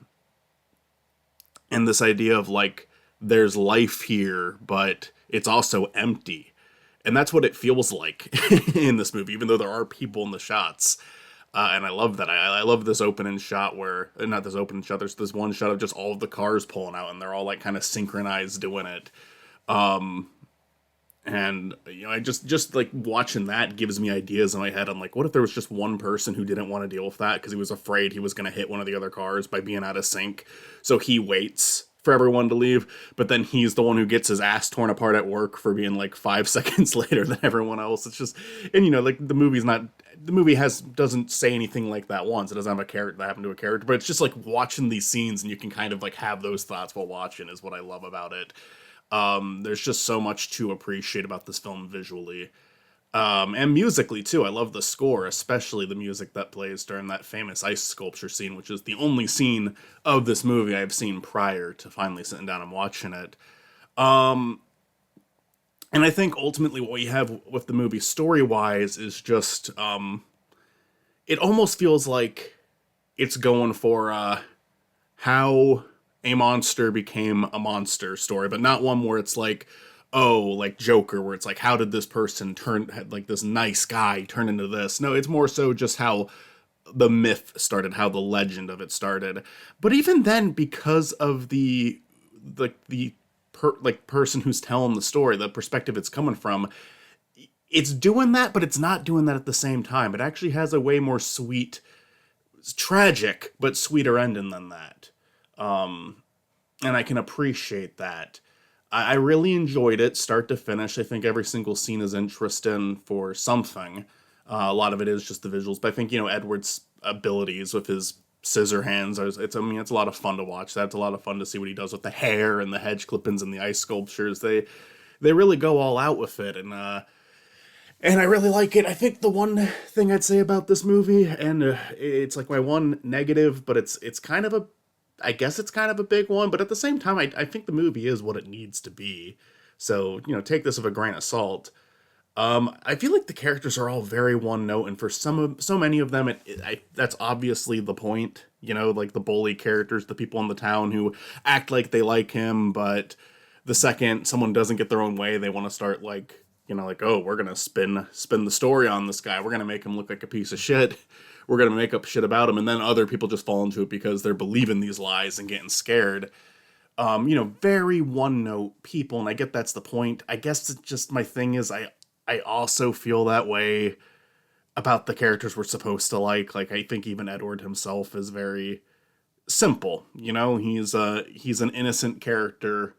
this idea of like there's life here, but it's also empty. And that's what it feels like in this movie, even though there are people in the shots. And I love that. I love this opening shot where, not this opening shot, there's this one shot of just all of the cars pulling out and they're all like kind of synchronized doing it. And you know, I just like watching that gives me ideas in my head. I'm like, what if there was just one person who didn't want to deal with that because he was afraid he was going to hit one of the other cars by being out of sync, so he waits for everyone to leave, but then he's the one who gets his ass torn apart at work for being like 5 seconds later than everyone else. It's just, and you know, like the movie doesn't say anything like that once. It doesn't have a character that happened to a character, but it's just like watching these scenes and you can kind of like have those thoughts while watching is what I love about it. There's just so much to appreciate about this film visually. And musically too. I love the score, especially the music that plays during that famous ice sculpture scene, which is the only scene of this movie I've seen prior to finally sitting down and watching it. And I think ultimately what we have with the movie story-wise is just, it almost feels like it's going for how a monster became a monster story, but not one where it's like, oh, like Joker, where it's like, how did this person like this nice guy turn into this? No, it's more so just how the myth started, how the legend of it started. But even then, because of the person who's telling the story, the perspective it's coming from, it's doing that, but it's not doing that at the same time. It actually has a way more sweet, tragic, but sweeter ending than that. And I can appreciate that. I really enjoyed it, start to finish. I think every single scene is interesting for something. A lot of it is just the visuals, but I think, you know, Edward's abilities with his scissor hands, it's a lot of fun to watch. That's a lot of fun to see what he does with the hair and the hedge clippings and the ice sculptures. They really go all out with it, and I really like it. I think the one thing I'd say about this movie, and it's like my one negative, but it's kind of a, I guess it's kind of a big one, but at the same time, I think the movie is what it needs to be. So, you know, take this with a grain of salt. I feel like the characters are all very one note, and for so many of them, that's obviously the point. You know, like the bully characters, the people in the town who act like they like him, but the second someone doesn't get their own way, they want to start like, you know, like, oh, we're gonna spin the story on this guy. We're gonna make him look like a piece of shit. We're gonna make up shit about him, and then other people just fall into it because they're believing these lies and getting scared. You know, very one note people, and I get that's the point. I guess it's just my thing is I also feel that way about the characters we're supposed to like. Like, I think even Edward himself is very simple. You know, he's an innocent character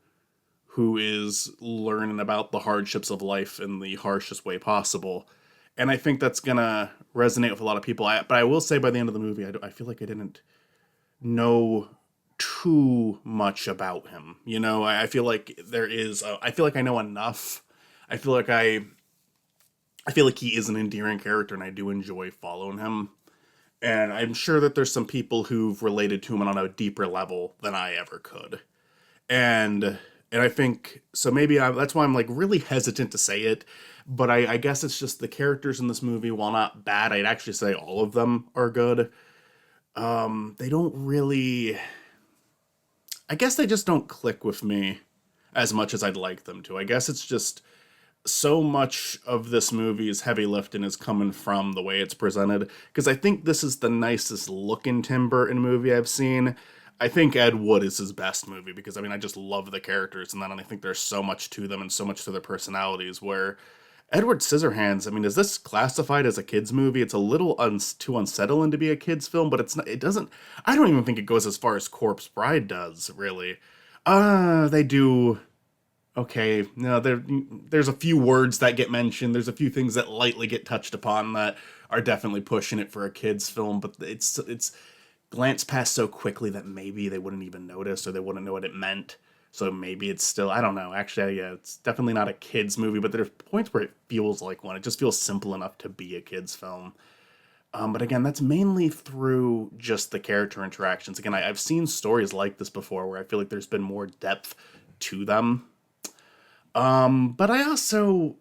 who is learning about the hardships of life in the harshest way possible. And I think that's gonna resonate with a lot of people. But I will say by the end of the movie, I feel like I didn't know too much about him. You know, I feel like there is. I feel like I know enough. I feel like I feel like he is an endearing character, and I do enjoy following him. And I'm sure that there's some people who've related to him on a deeper level than I ever could. And I think so. Maybe that's why I'm like really hesitant to say it. But I guess it's just the characters in this movie, while not bad, I'd actually say all of them are good. They don't really. I guess they just don't click with me as much as I'd like them to. I guess it's just so much of this movie's heavy lifting is coming from the way it's presented. Because I think this is the nicest looking Tim Burton movie I've seen. I think Ed Wood is his best movie because, I mean, I just love the characters and then I think there's so much to them and so much to their personalities, where Edward Scissorhands, I mean, is this classified as a kid's movie? It's a little too unsettling to be a kid's film, but it's not, it doesn't, I don't even think it goes as far as Corpse Bride does, really. They do. Okay, no, there's a few words that get mentioned. There's a few things that lightly get touched upon that are definitely pushing it for a kids film, but it's glanced past so quickly that maybe they wouldn't even notice or they wouldn't know what it meant. So maybe it's still, I don't know. Actually, yeah, it's definitely not a kids movie, but there's points where it feels like one. It just feels simple enough to be a kids film. But again, that's mainly through just the character interactions. Again, I've seen stories like this before where I feel like there's been more depth to them. But I also,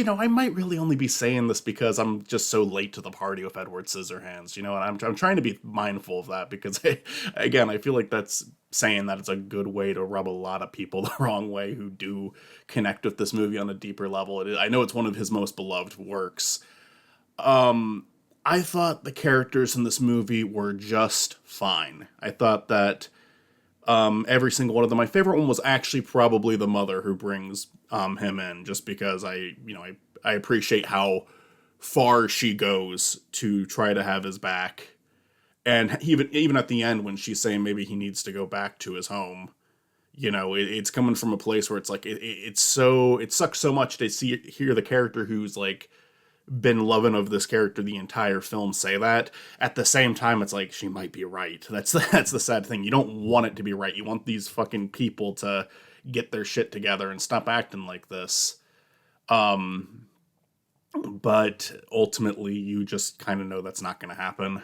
I might really only be saying this because I'm just so late to the party with Edward Scissorhands, and I'm trying to be mindful of that because, again, I feel like that's saying that it's a good way to rub a lot of people the wrong way who do connect with this movie on a deeper level. I know it's one of his most beloved works. I thought the characters in this movie were just fine. I thought that every single one of them. My favorite one was actually probably the mother who brings him in, just because I appreciate how far she goes to try to have his back, and even at the end when she's saying maybe he needs to go back to his home. It's coming from a place where it's like it sucks so much to hear the character who's like been loving of this character the entire film say that. At the same time, it's like she might be right. That's the sad thing. You don't want it to be right. You want these fucking people to get their shit together and stop acting like this. But ultimately, you just kind of know that's not going to happen.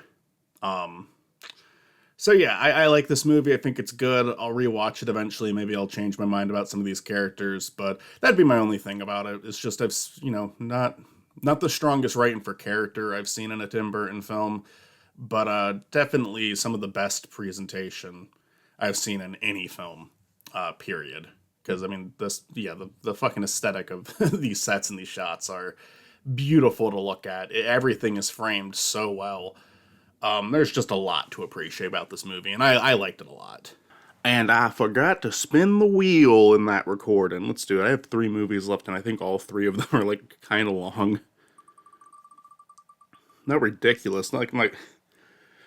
So yeah, I like this movie. I think it's good. I'll rewatch it eventually. Maybe I'll change my mind about some of these characters, but that'd be my only thing about it. It's just not the strongest writing for character I've seen in a Tim Burton film, but definitely some of the best presentation I've seen in any film, period. Because I mean, the fucking aesthetic of these sets and these shots are beautiful to look at. Everything is framed so well. There's just a lot to appreciate about this movie, and I liked it a lot. And I forgot to spin the wheel in that recording. Let's do it. I have 3 movies left, and I think all 3 of them are like kind of long. Not ridiculous. I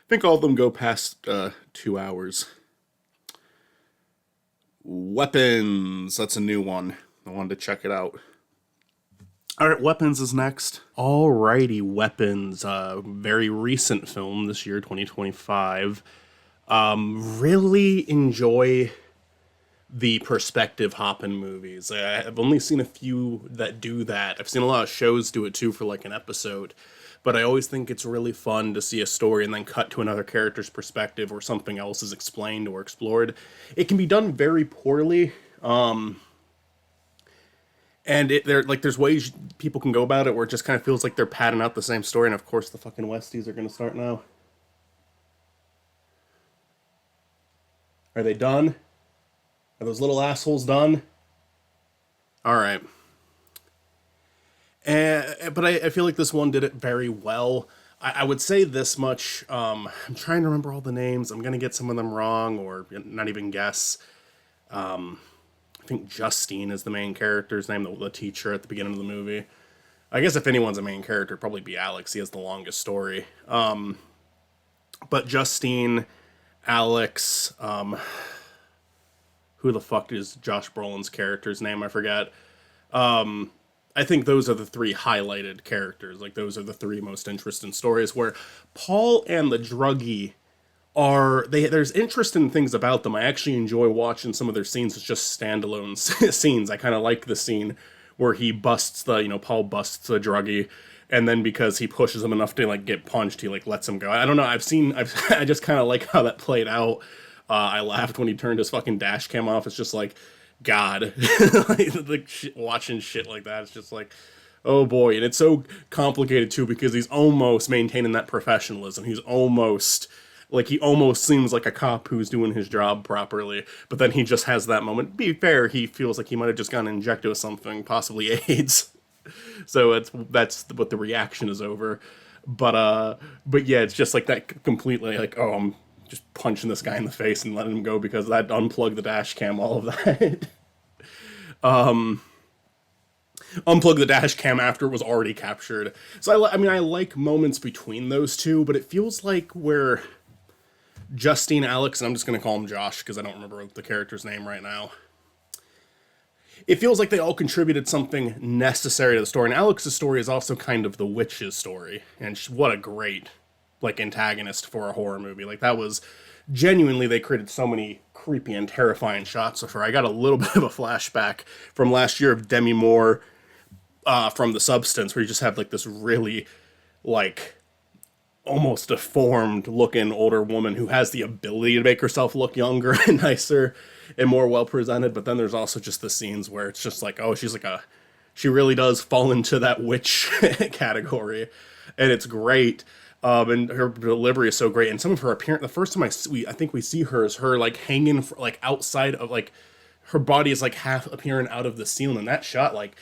think all of them go past 2 hours. Weapons. That's a new one. I wanted to check it out. All right, Weapons is next. Alrighty, Weapons. Very recent film this year, 2025. Really enjoy the perspective hopping movies. I've only seen a few that do that. I've seen a lot of shows do it too for like an episode. But I always think it's really fun to see a story and then cut to another character's perspective or something else is explained or explored. It can be done very poorly. And there's ways people can go about it where it just kind of feels like they're padding out the same story. And of course, the fucking Westies are going to start now. Are they done? Are those little assholes done? All right. But I feel like this one did it very well. I would say this much. I'm trying to remember all the names. I'm going to get some of them wrong or not even guess. I think Justine is the main character's name, the teacher at the beginning of the movie. I guess if anyone's a main character, it'd probably be Alex. He has the longest story. But Justine, Alex, who the fuck is Josh Brolin's character's name? I forget. I think those are the 3 highlighted characters. Like, those are the 3 most interesting stories, where Paul and the druggie there's interesting things about them. I actually enjoy watching some of their scenes as just standalone scenes. I kind of like the scene where he Paul busts the druggie, and then because he pushes him enough to like get punched, he like lets him go. I don't know. I just kind of like how that played out. I laughed when he turned his fucking dash cam off. It's just like, God, watching shit like that. It's just like, oh boy. And it's so complicated too, because he's almost maintaining that professionalism. He almost seems like a cop who's doing his job properly, but then he just has that moment. Be fair, he feels like he might have just gotten injected with something, possibly AIDS. So that's what the reaction is over. But yeah, it's just like that completely like, oh, I'm just punching this guy in the face and letting him go because that unplugged the dash cam, all of that. Unplug the dash cam after it was already captured. So I like moments between those two, but it feels like where Justine, Alex, and I'm just going to call him Josh because I don't remember the character's name right now. It feels like they all contributed something necessary to the story. And Alex's story is also kind of the witch's story. And what a great, antagonist for a horror movie. That was genuinely, they created so many creepy and terrifying shots of her. I got a little bit of a flashback from last year of Demi Moore from The Substance, where you just have, this really, almost deformed looking older woman who has the ability to make herself look younger and nicer. and more well presented. But then there's also just the scenes where it's just like, oh, she really does fall into that witch category, and it's great. And her delivery is so great, and some of her appearance. The first time I think we see her is her like hanging like outside of like her body is like half appearing out of the ceiling, and that shot like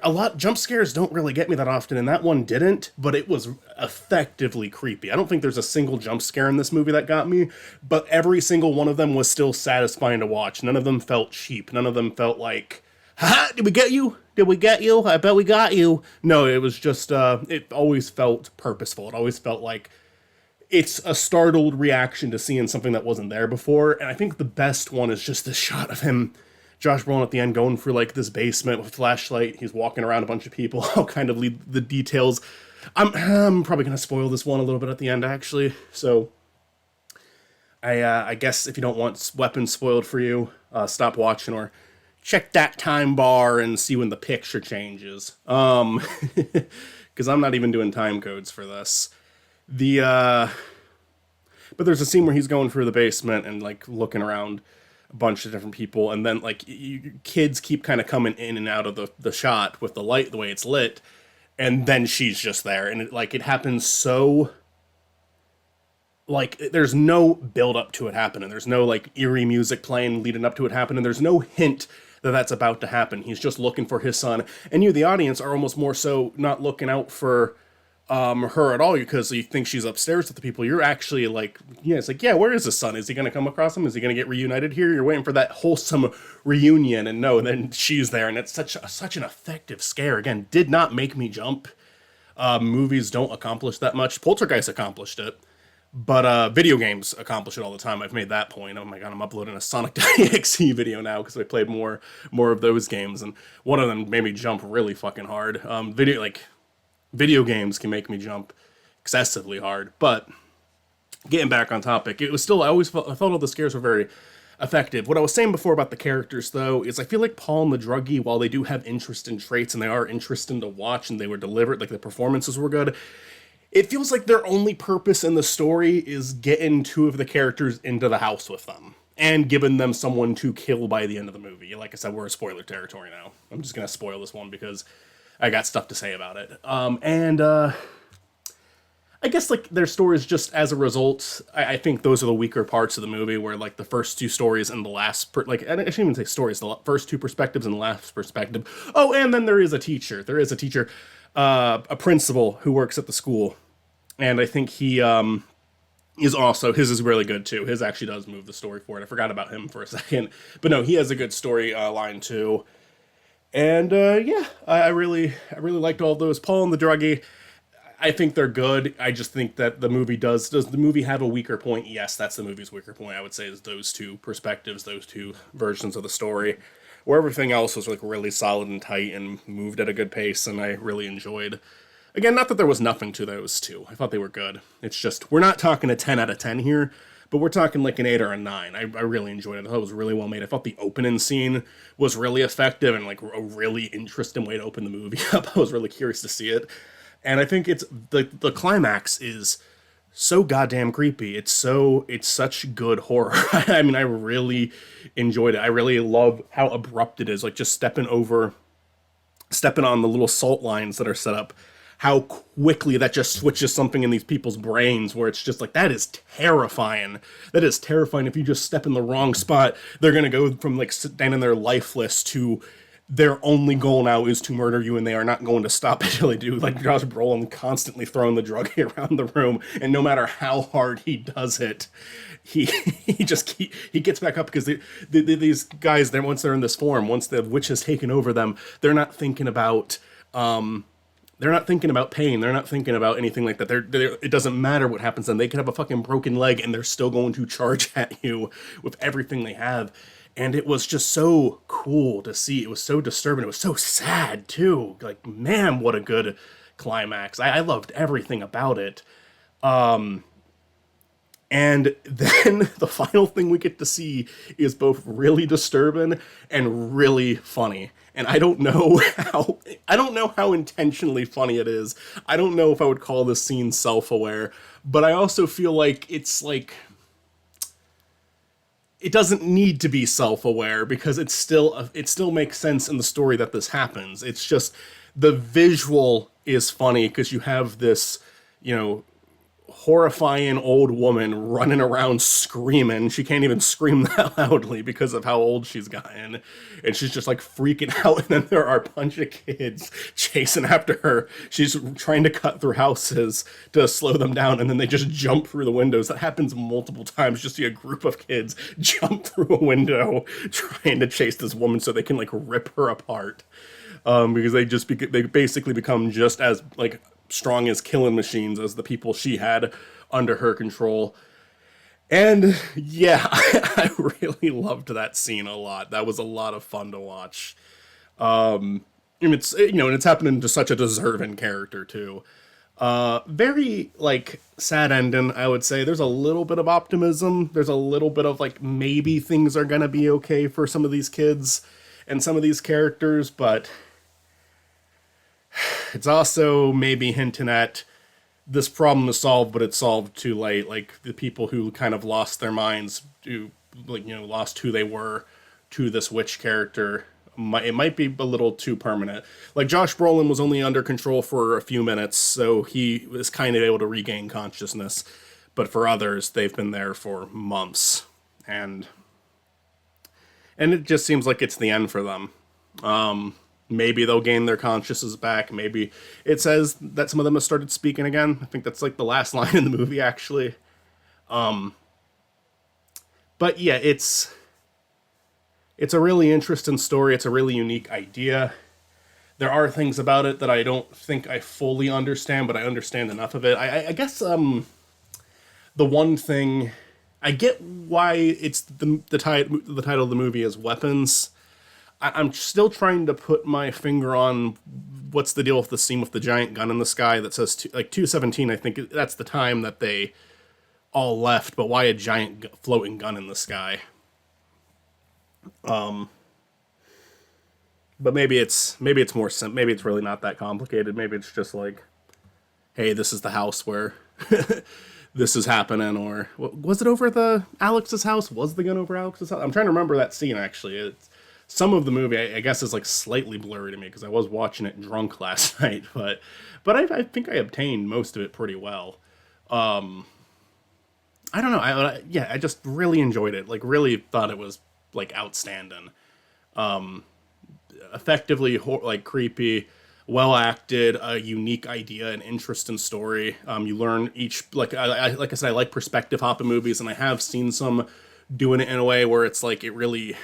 a lot jump scares don't really get me that often, and that one didn't, but it was effectively creepy. I don't think there's a single jump scare in this movie that got me, but every single one of them was still satisfying to watch. None of them felt cheap. None of them felt like, ha, did we get you? Did we get you? I bet we got you. No, it was just, it always felt purposeful. It always felt like it's a startled reaction to seeing something that wasn't there before. And I think the best one is just the shot of him, Josh Brolin at the end, going through like this basement with a flashlight. He's walking around a bunch of people. I'll kind of leave the details. I'm probably going to spoil this one a little bit at the end, actually. So I guess if you don't want weapons spoiled for you, stop watching or check that time bar and see when the picture changes. Because I'm not even doing time codes for this. But there's a scene where he's going through the basement and like looking around a bunch of different people, and then like kids keep kind of coming in and out of the shot with the light the way it's lit, and then she's just there, and it happens so like there's no build up to it happening. There's no like eerie music playing leading up to it happening. There's no hint that that's about to happen. He's just looking for his son, and you, the audience, are almost more so not looking out for her at all because you think she's upstairs with the people. You're actually like, yeah, it's like, yeah, where is his son? Is he going to come across him? Is he going to get reunited here? You're waiting for that wholesome reunion, and no, then she's there, and it's such an effective scare. Again, did not make me jump. Movies don't accomplish that much. Poltergeist accomplished it, but video games accomplish it all the time. I've made that point. Oh my god, I'm uploading a Sonic.exe video now because I played more of those games, and one of them made me jump really fucking hard. Video games can make me jump excessively hard, but getting back on topic, it was still, I thought all the scares were very effective. What I was saying before about the characters, though, is I feel like Paul and the druggie, while they do have interesting traits and they are interesting to watch and they were delivered, like the performances were good, it feels like their only purpose in the story is getting two of the characters into the house with them and giving them someone to kill by the end of the movie. Like I said, we're in spoiler territory now. I'm just going to spoil this one because I got stuff to say about it. I guess like their stories just as a result, I think those are the weaker parts of the movie where like the first two stories and the last, I shouldn't even say stories, the first two perspectives and the last perspective. Oh, and then there is a teacher. A principal who works at the school. And I think he is also, his is really good too. His actually does move the story forward. I forgot about him for a second. But no, he has a good story line too. And yeah, I really liked all of those. Paul and the druggie, I think they're good. I just think that the movie does the movie have a weaker point? Yes, that's the movie's weaker point. I would say is those two perspectives, those two versions of the story, where everything else was like really solid and tight and moved at a good pace, and I really enjoyed. Again, not that there was nothing to those two. I thought they were good. It's just we're not talking a 10 out of 10 here. But we're talking like an 8 or a 9. I really enjoyed it. I thought it was really well made. I thought the opening scene was really effective and like a really interesting way to open the movie up. I was really curious to see it. And I think it's the climax is so goddamn creepy. It's such good horror. I mean, I really enjoyed it. I really love how abrupt it is. Like just stepping on the little salt lines that are set up. How quickly that just switches something in these people's brains where it's just like, that is terrifying. That is terrifying. If you just step in the wrong spot, they're going to go from like standing there lifeless to their only goal now is to murder you, and they are not going to stop until they do. Like Josh Brolin constantly throwing the druggie around the room, and no matter how hard he does it, he gets back up because these guys, once they're in this form, once the witch has taken over them, they're not thinking about they're not thinking about pain. They're not thinking about anything like that. It doesn't matter what happens to them. They could have a fucking broken leg and they're still going to charge at you with everything they have. And it was just so cool to see. It was so disturbing. It was so sad, too. Like, man, what a good climax. I loved everything about it. And then the final thing we get to see is both really disturbing and really funny. And I don't know how intentionally funny it is. I don't know if I would call this scene self-aware, but I also feel like it's like it doesn't need to be self-aware because it still makes sense in the story that this happens. It's just the visual is funny because you have this, you know, horrifying old woman running around screaming. She can't even scream that loudly because of how old she's gotten. And she's just like freaking out. And then there are a bunch of kids chasing after her. She's trying to cut through houses to slow them down. And then they just jump through the windows. That happens multiple times. Just see a group of kids jump through a window trying to chase this woman so they can like rip her apart. Because they basically become just as like strong as killing machines as the people she had under her control. And yeah, I really loved that scene a lot. That was a lot of fun to watch. And it's, you know, and it's happening to such a deserving character too. Very like sad ending, I would say. There's a little bit of optimism. There's a little bit of like maybe things are gonna be okay for some of these kids and some of these characters, but it's also maybe hinting at this problem is solved, but it's solved too late. Like the people who kind of lost their minds, who like, you know, lost who they were to this witch character. It might be a little too permanent. Like Josh Brolin was only under control for a few minutes, so he was kind of able to regain consciousness. But for others, they've been there for months, and it just seems like it's the end for them. Maybe they'll gain their consciousness back. Maybe it says that some of them have started speaking again. I think that's like the last line in the movie, actually. But yeah, it's a really interesting story. It's a really unique idea. There are things about it that I don't think I fully understand, but I understand enough of it. I guess the one thing I get why it's the title of the movie is Weapons. I'm still trying to put my finger on what's the deal with the scene with the giant gun in the sky that says like 217. I think that's the time that they all left, but why a giant floating gun in the sky? But maybe it's more simple. Maybe it's really not that complicated. Maybe it's just like, hey, this is the house where this is happening, or was it over the Alex's house? Was the gun over Alex's house? I'm trying to remember that scene actually. Some of the movie, I guess, is like slightly blurry to me because I was watching it drunk last night, but I think I obtained most of it pretty well. I don't know. I just really enjoyed it. Like, really thought it was like outstanding. Effectively, like creepy, well acted, a unique idea, an interesting story. You learn each like like I said, I like perspective hopping movies, and I have seen some doing it in a way where it's like it really.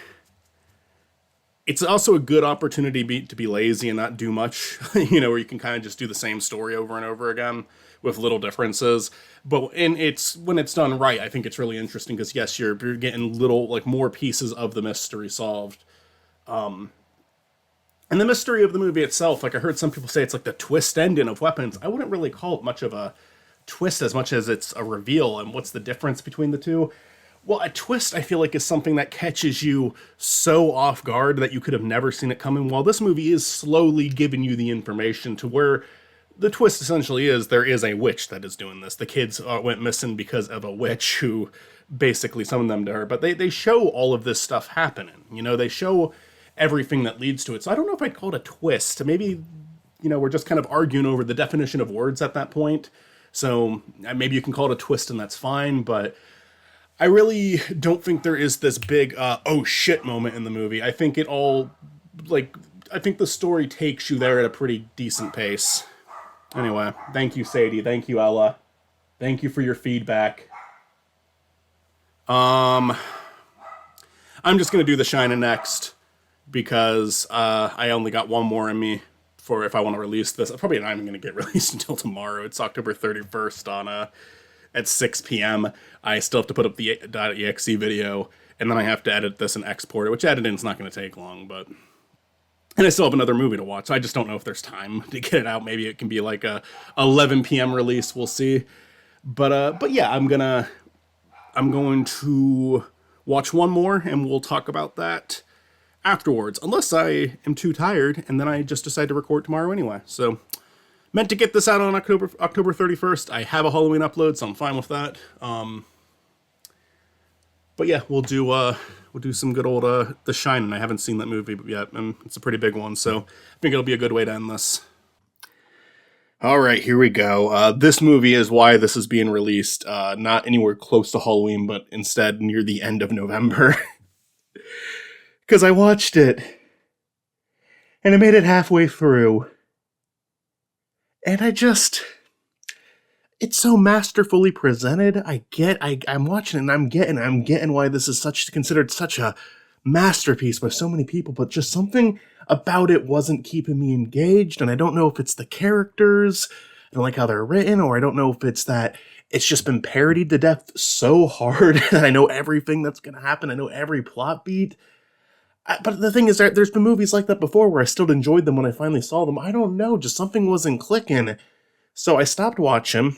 It's also a good opportunity to be lazy and not do much, you know, where you can kind of just do the same story over and over again with little differences. But when it's done right, I think it's really interesting because yes, you're getting little like more pieces of the mystery solved. And the mystery of the movie itself, like I heard some people say it's like the twist ending of Weapons. I wouldn't really call it much of a twist as much as it's a reveal. And what's the difference between the two? Well, a twist, I feel like, is something that catches you so off guard that you could have never seen it coming, while this movie is slowly giving you the information to where the twist essentially is there is a witch that is doing this. The kids went missing because of a witch who basically summoned them to her. But they show all of this stuff happening. You know, they show everything that leads to it. So I don't know if I'd call it a twist. Maybe, you know, we're just kind of arguing over the definition of words at that point. So maybe you can call it a twist and that's fine, but I really don't think there is this big, oh shit moment in the movie. I think I think the story takes you there at a pretty decent pace. Anyway, thank you, Sadie. Thank you, Ella. Thank you for your feedback. I'm just going to do The Shining next because I only got one more in me for if I want to release this. Probably not even going to get released until tomorrow. It's October 31st on at 6 p.m. I still have to put up the .exe video, and then I have to edit this and export it, which editing's not going to take long, but... And I still have another movie to watch, so I just don't know if there's time to get it out. Maybe it can be like a 11 p.m. release, we'll see. But yeah, I'm going to watch one more, and we'll talk about that afterwards, unless I am too tired, and then I just decide to record tomorrow anyway, so... Meant to get this out on October 31st. I have a Halloween upload, so I'm fine with that. But But yeah, we'll do some good old The Shining. I haven't seen that movie yet, and it's a pretty big one, so I think it'll be a good way to end this. All right, here we go. This movie is why this is being released, not anywhere close to Halloween, but instead near the end of November. Because I watched it, and I made it halfway through, and it's so masterfully presented. I'm watching it, and I'm getting why this is considered such a masterpiece by so many people, but just something about it wasn't keeping me engaged, and I don't know if it's the characters, I don't like how they're written, or I don't know if it's that it's just been parodied to death so hard that I know everything that's going to happen, I know every plot beat. But the thing is, there's been movies like that before where I still enjoyed them when I finally saw them. I don't know, just something wasn't clicking. So I stopped watching,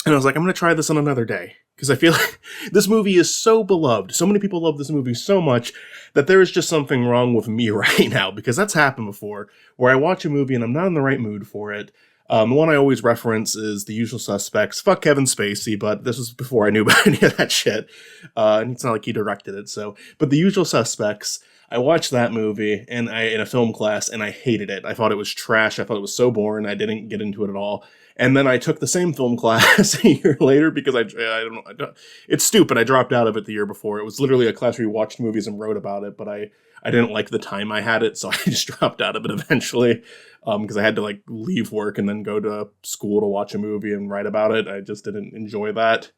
and I was like, I'm going to try this on another day. Because I feel like this movie is so beloved. So many people love this movie so much that there is just something wrong with me right now. Because that's happened before, where I watch a movie and I'm not in the right mood for it. The one I always reference is The Usual Suspects. Fuck Kevin Spacey, but this was before I knew about any of that shit. And it's not like he directed it, so. But The Usual Suspects, I watched that movie in a film class, and I hated it. I thought it was trash. I thought it was so boring. I didn't get into it at all. And then I took the same film class a year later because I don't know. It's stupid. I dropped out of it the year before. It was literally a class where you watched movies and wrote about it, but I didn't like the time I had it, so I just dropped out of it eventually because I had to like leave work and then go to school to watch a movie and write about it. I just didn't enjoy that.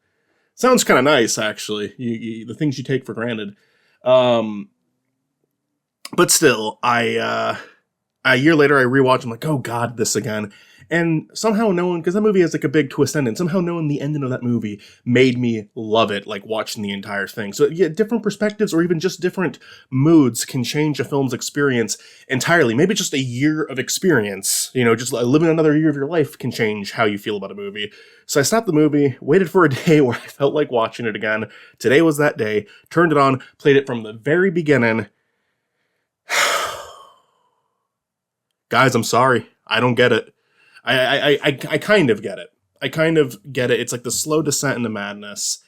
Sounds kind of nice, actually. The things you take for granted. But still, a year later, I rewatched. I'm like, oh god, this again. And somehow knowing, because that movie has like a big twist ending, somehow knowing the ending of that movie made me love it, like watching the entire thing. So yeah, different perspectives or even just different moods can change a film's experience entirely. Maybe just a year of experience, just living another year of your life can change how you feel about a movie. So I stopped the movie, waited for a day where I felt like watching it again. Today was that day, turned it on, played it from the very beginning. Guys, I'm sorry. I don't get it. I kind of get it. I kind of get it. It's like the slow descent into madness.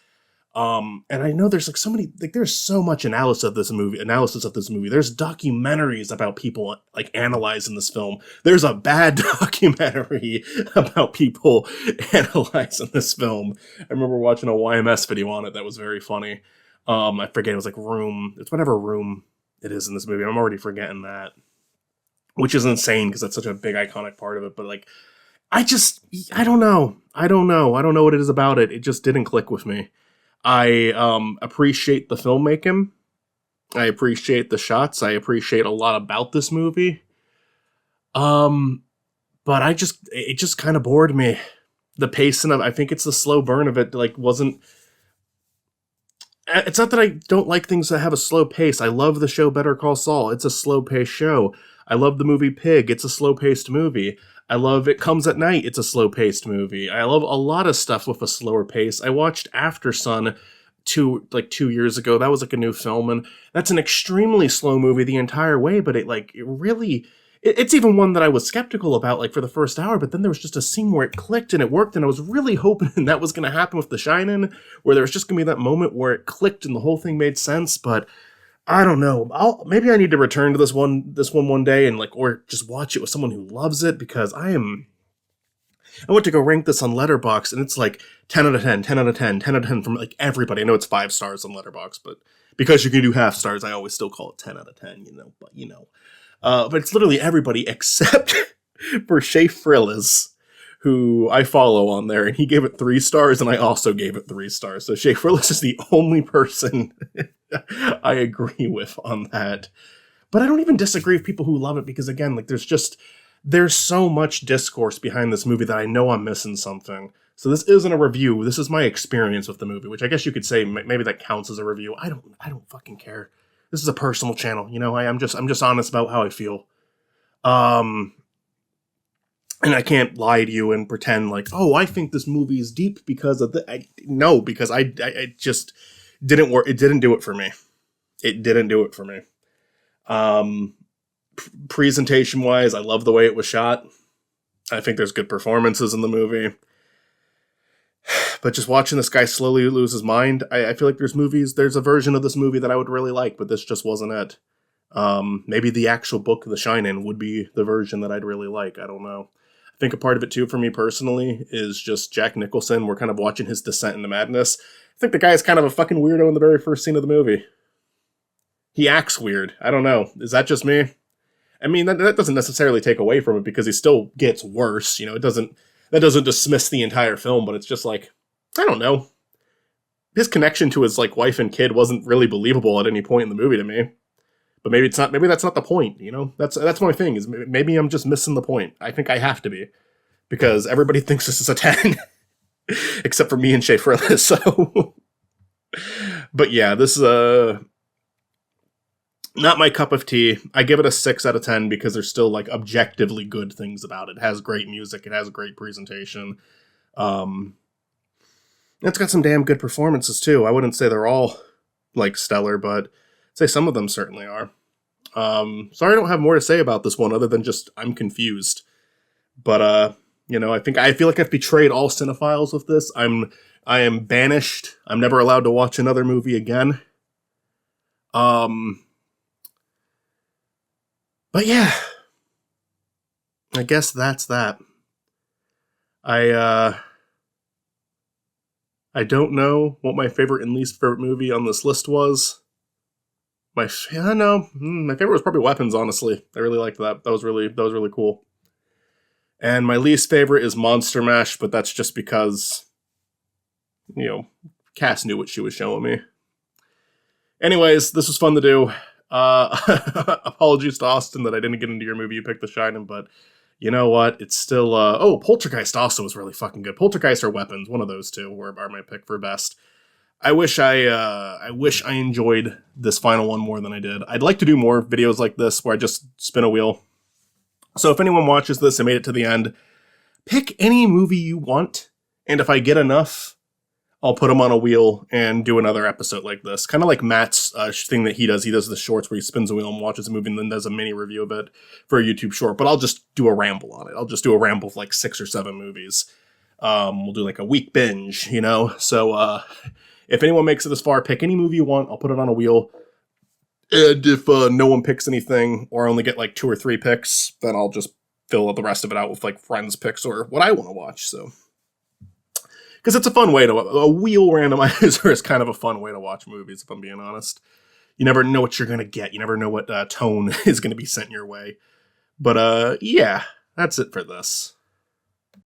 And I know there's like so many, like there's so much analysis of this movie. There's documentaries about people like analyzing this film. There's a bad documentary about people analyzing this film. I remember watching a YMS video on it that was very funny. I forget, it was like Room. It's whatever room it is in this movie. I'm already forgetting that. Which is insane because that's such a big iconic part of it. But like, I don't know. I don't know what it is about it. It just didn't click with me. I appreciate the filmmaking. I appreciate the shots. I appreciate a lot about this movie. But it just kind of bored me. The pacing of, I think it's the slow burn of it, like wasn't. It's not that I don't like things that have a slow pace. I love the show Better Call Saul. It's a slow paced show. I love the movie Pig. It's a slow paced movie. I love It Comes at Night. It's a slow paced movie. I love a lot of stuff with a slower pace. I watched After Sun 2 years ago. That was like a new film, and that's an extremely slow movie the entire way, but it's even one that I was skeptical about like for the first hour, but then there was just a scene where it clicked and it worked, and I was really hoping that was going to happen with The Shining, where there was just going to be that moment where it clicked and the whole thing made sense, but I don't know. Maybe I need to return to this one day and or just watch it with someone who loves it, because I went to go rank this on Letterboxd, and it's like 10 out of 10, 10 out of 10, 10 out of 10 from like everybody. I know it's 5 stars on Letterboxd, but because you can do half stars, I always still call it 10 out of 10, but it's literally everybody except for Shay Frillis, who I follow on there, and he gave it 3 stars, and I also gave it 3 stars. So Shay Frillis is the only person I agree with on that. But I don't even disagree with people who love it, because again, there's so much discourse behind this movie that I know I'm missing something. So this isn't a review. This is my experience with the movie, which I guess you could say maybe that counts as a review. I don't fucking care. This is a personal channel, I'm just honest about how I feel. And I can't lie to you and pretend like, oh, I think this movie is deep because of no, because I just didn't work. It didn't do it for me. It didn't do it for me. Presentation wise, I love the way it was shot. I think there's good performances in the movie. But just watching this guy slowly lose his mind, I feel like there's a version of this movie that I would really like, but this just wasn't it. Maybe the actual book, The Shining, would be the version that I'd really like. I don't know. I think a part of it too, for me personally, is just Jack Nicholson. We're kind of watching his descent into madness. I think the guy is kind of a fucking weirdo in the very first scene of the movie. He acts weird. I don't know. Is that just me? I mean, that doesn't necessarily take away from it because he still gets worse. You know, that doesn't dismiss the entire film, but it's just like, I don't know. His connection to his like wife and kid wasn't really believable at any point in the movie to me. But maybe it's not. Maybe that's not the point. You know, that's my thing. Is maybe I'm just missing the point. I think I have to be because everybody thinks this is a 10, except for me and Shay Frillis. So, but yeah, this is not my cup of tea. I give it a 6 out of 10 because there's still like objectively good things about it. It has great music. It has a great presentation. It's got some damn good performances too. I wouldn't say they're all like stellar, but I'd say some of them certainly are. Sorry I don't have more to say about this one other than just I'm confused. But you know, I feel like I've betrayed all cinephiles with this. I am banished. I'm never allowed to watch another movie again. But yeah, I guess that's that. I don't know what my favorite and least favorite movie on this list was. My favorite was probably Weapons. Honestly, I really liked that. That was really cool. And my least favorite is Monster Mash, but that's just because, you know, Cass knew what she was showing me. Anyways, this was fun to do. Apologies to Austin that I didn't get into your movie you picked, The Shining, but you know what? It's still Poltergeist also was really fucking good. Poltergeist or Weapons, one of those two are my pick for best. I wish I enjoyed this final one more than I did. I'd like to do more videos like this where I just spin a wheel. So if anyone watches this and made it to the end, pick any movie you want, and if I get enough, I'll put them on a wheel and do another episode like this. Kind of like Matt's thing that he does. He does the shorts where he spins a wheel and watches a movie and then does a mini review of it for a YouTube short. But I'll just do a ramble on it. I'll just do a ramble of like 6 or 7 movies. We'll do like a week binge, you know? So if anyone makes it this far, pick any movie you want. I'll put it on a wheel. And if no one picks anything or I only get like 2 or 3 picks, then I'll just fill the rest of it out with like friends' picks or what I want to watch. So. Because it's a fun way a wheel randomizer is kind of a fun way to watch movies, if I'm being honest. You never know what you're going to get. You never know what tone is going to be sent your way. But yeah, that's it for this.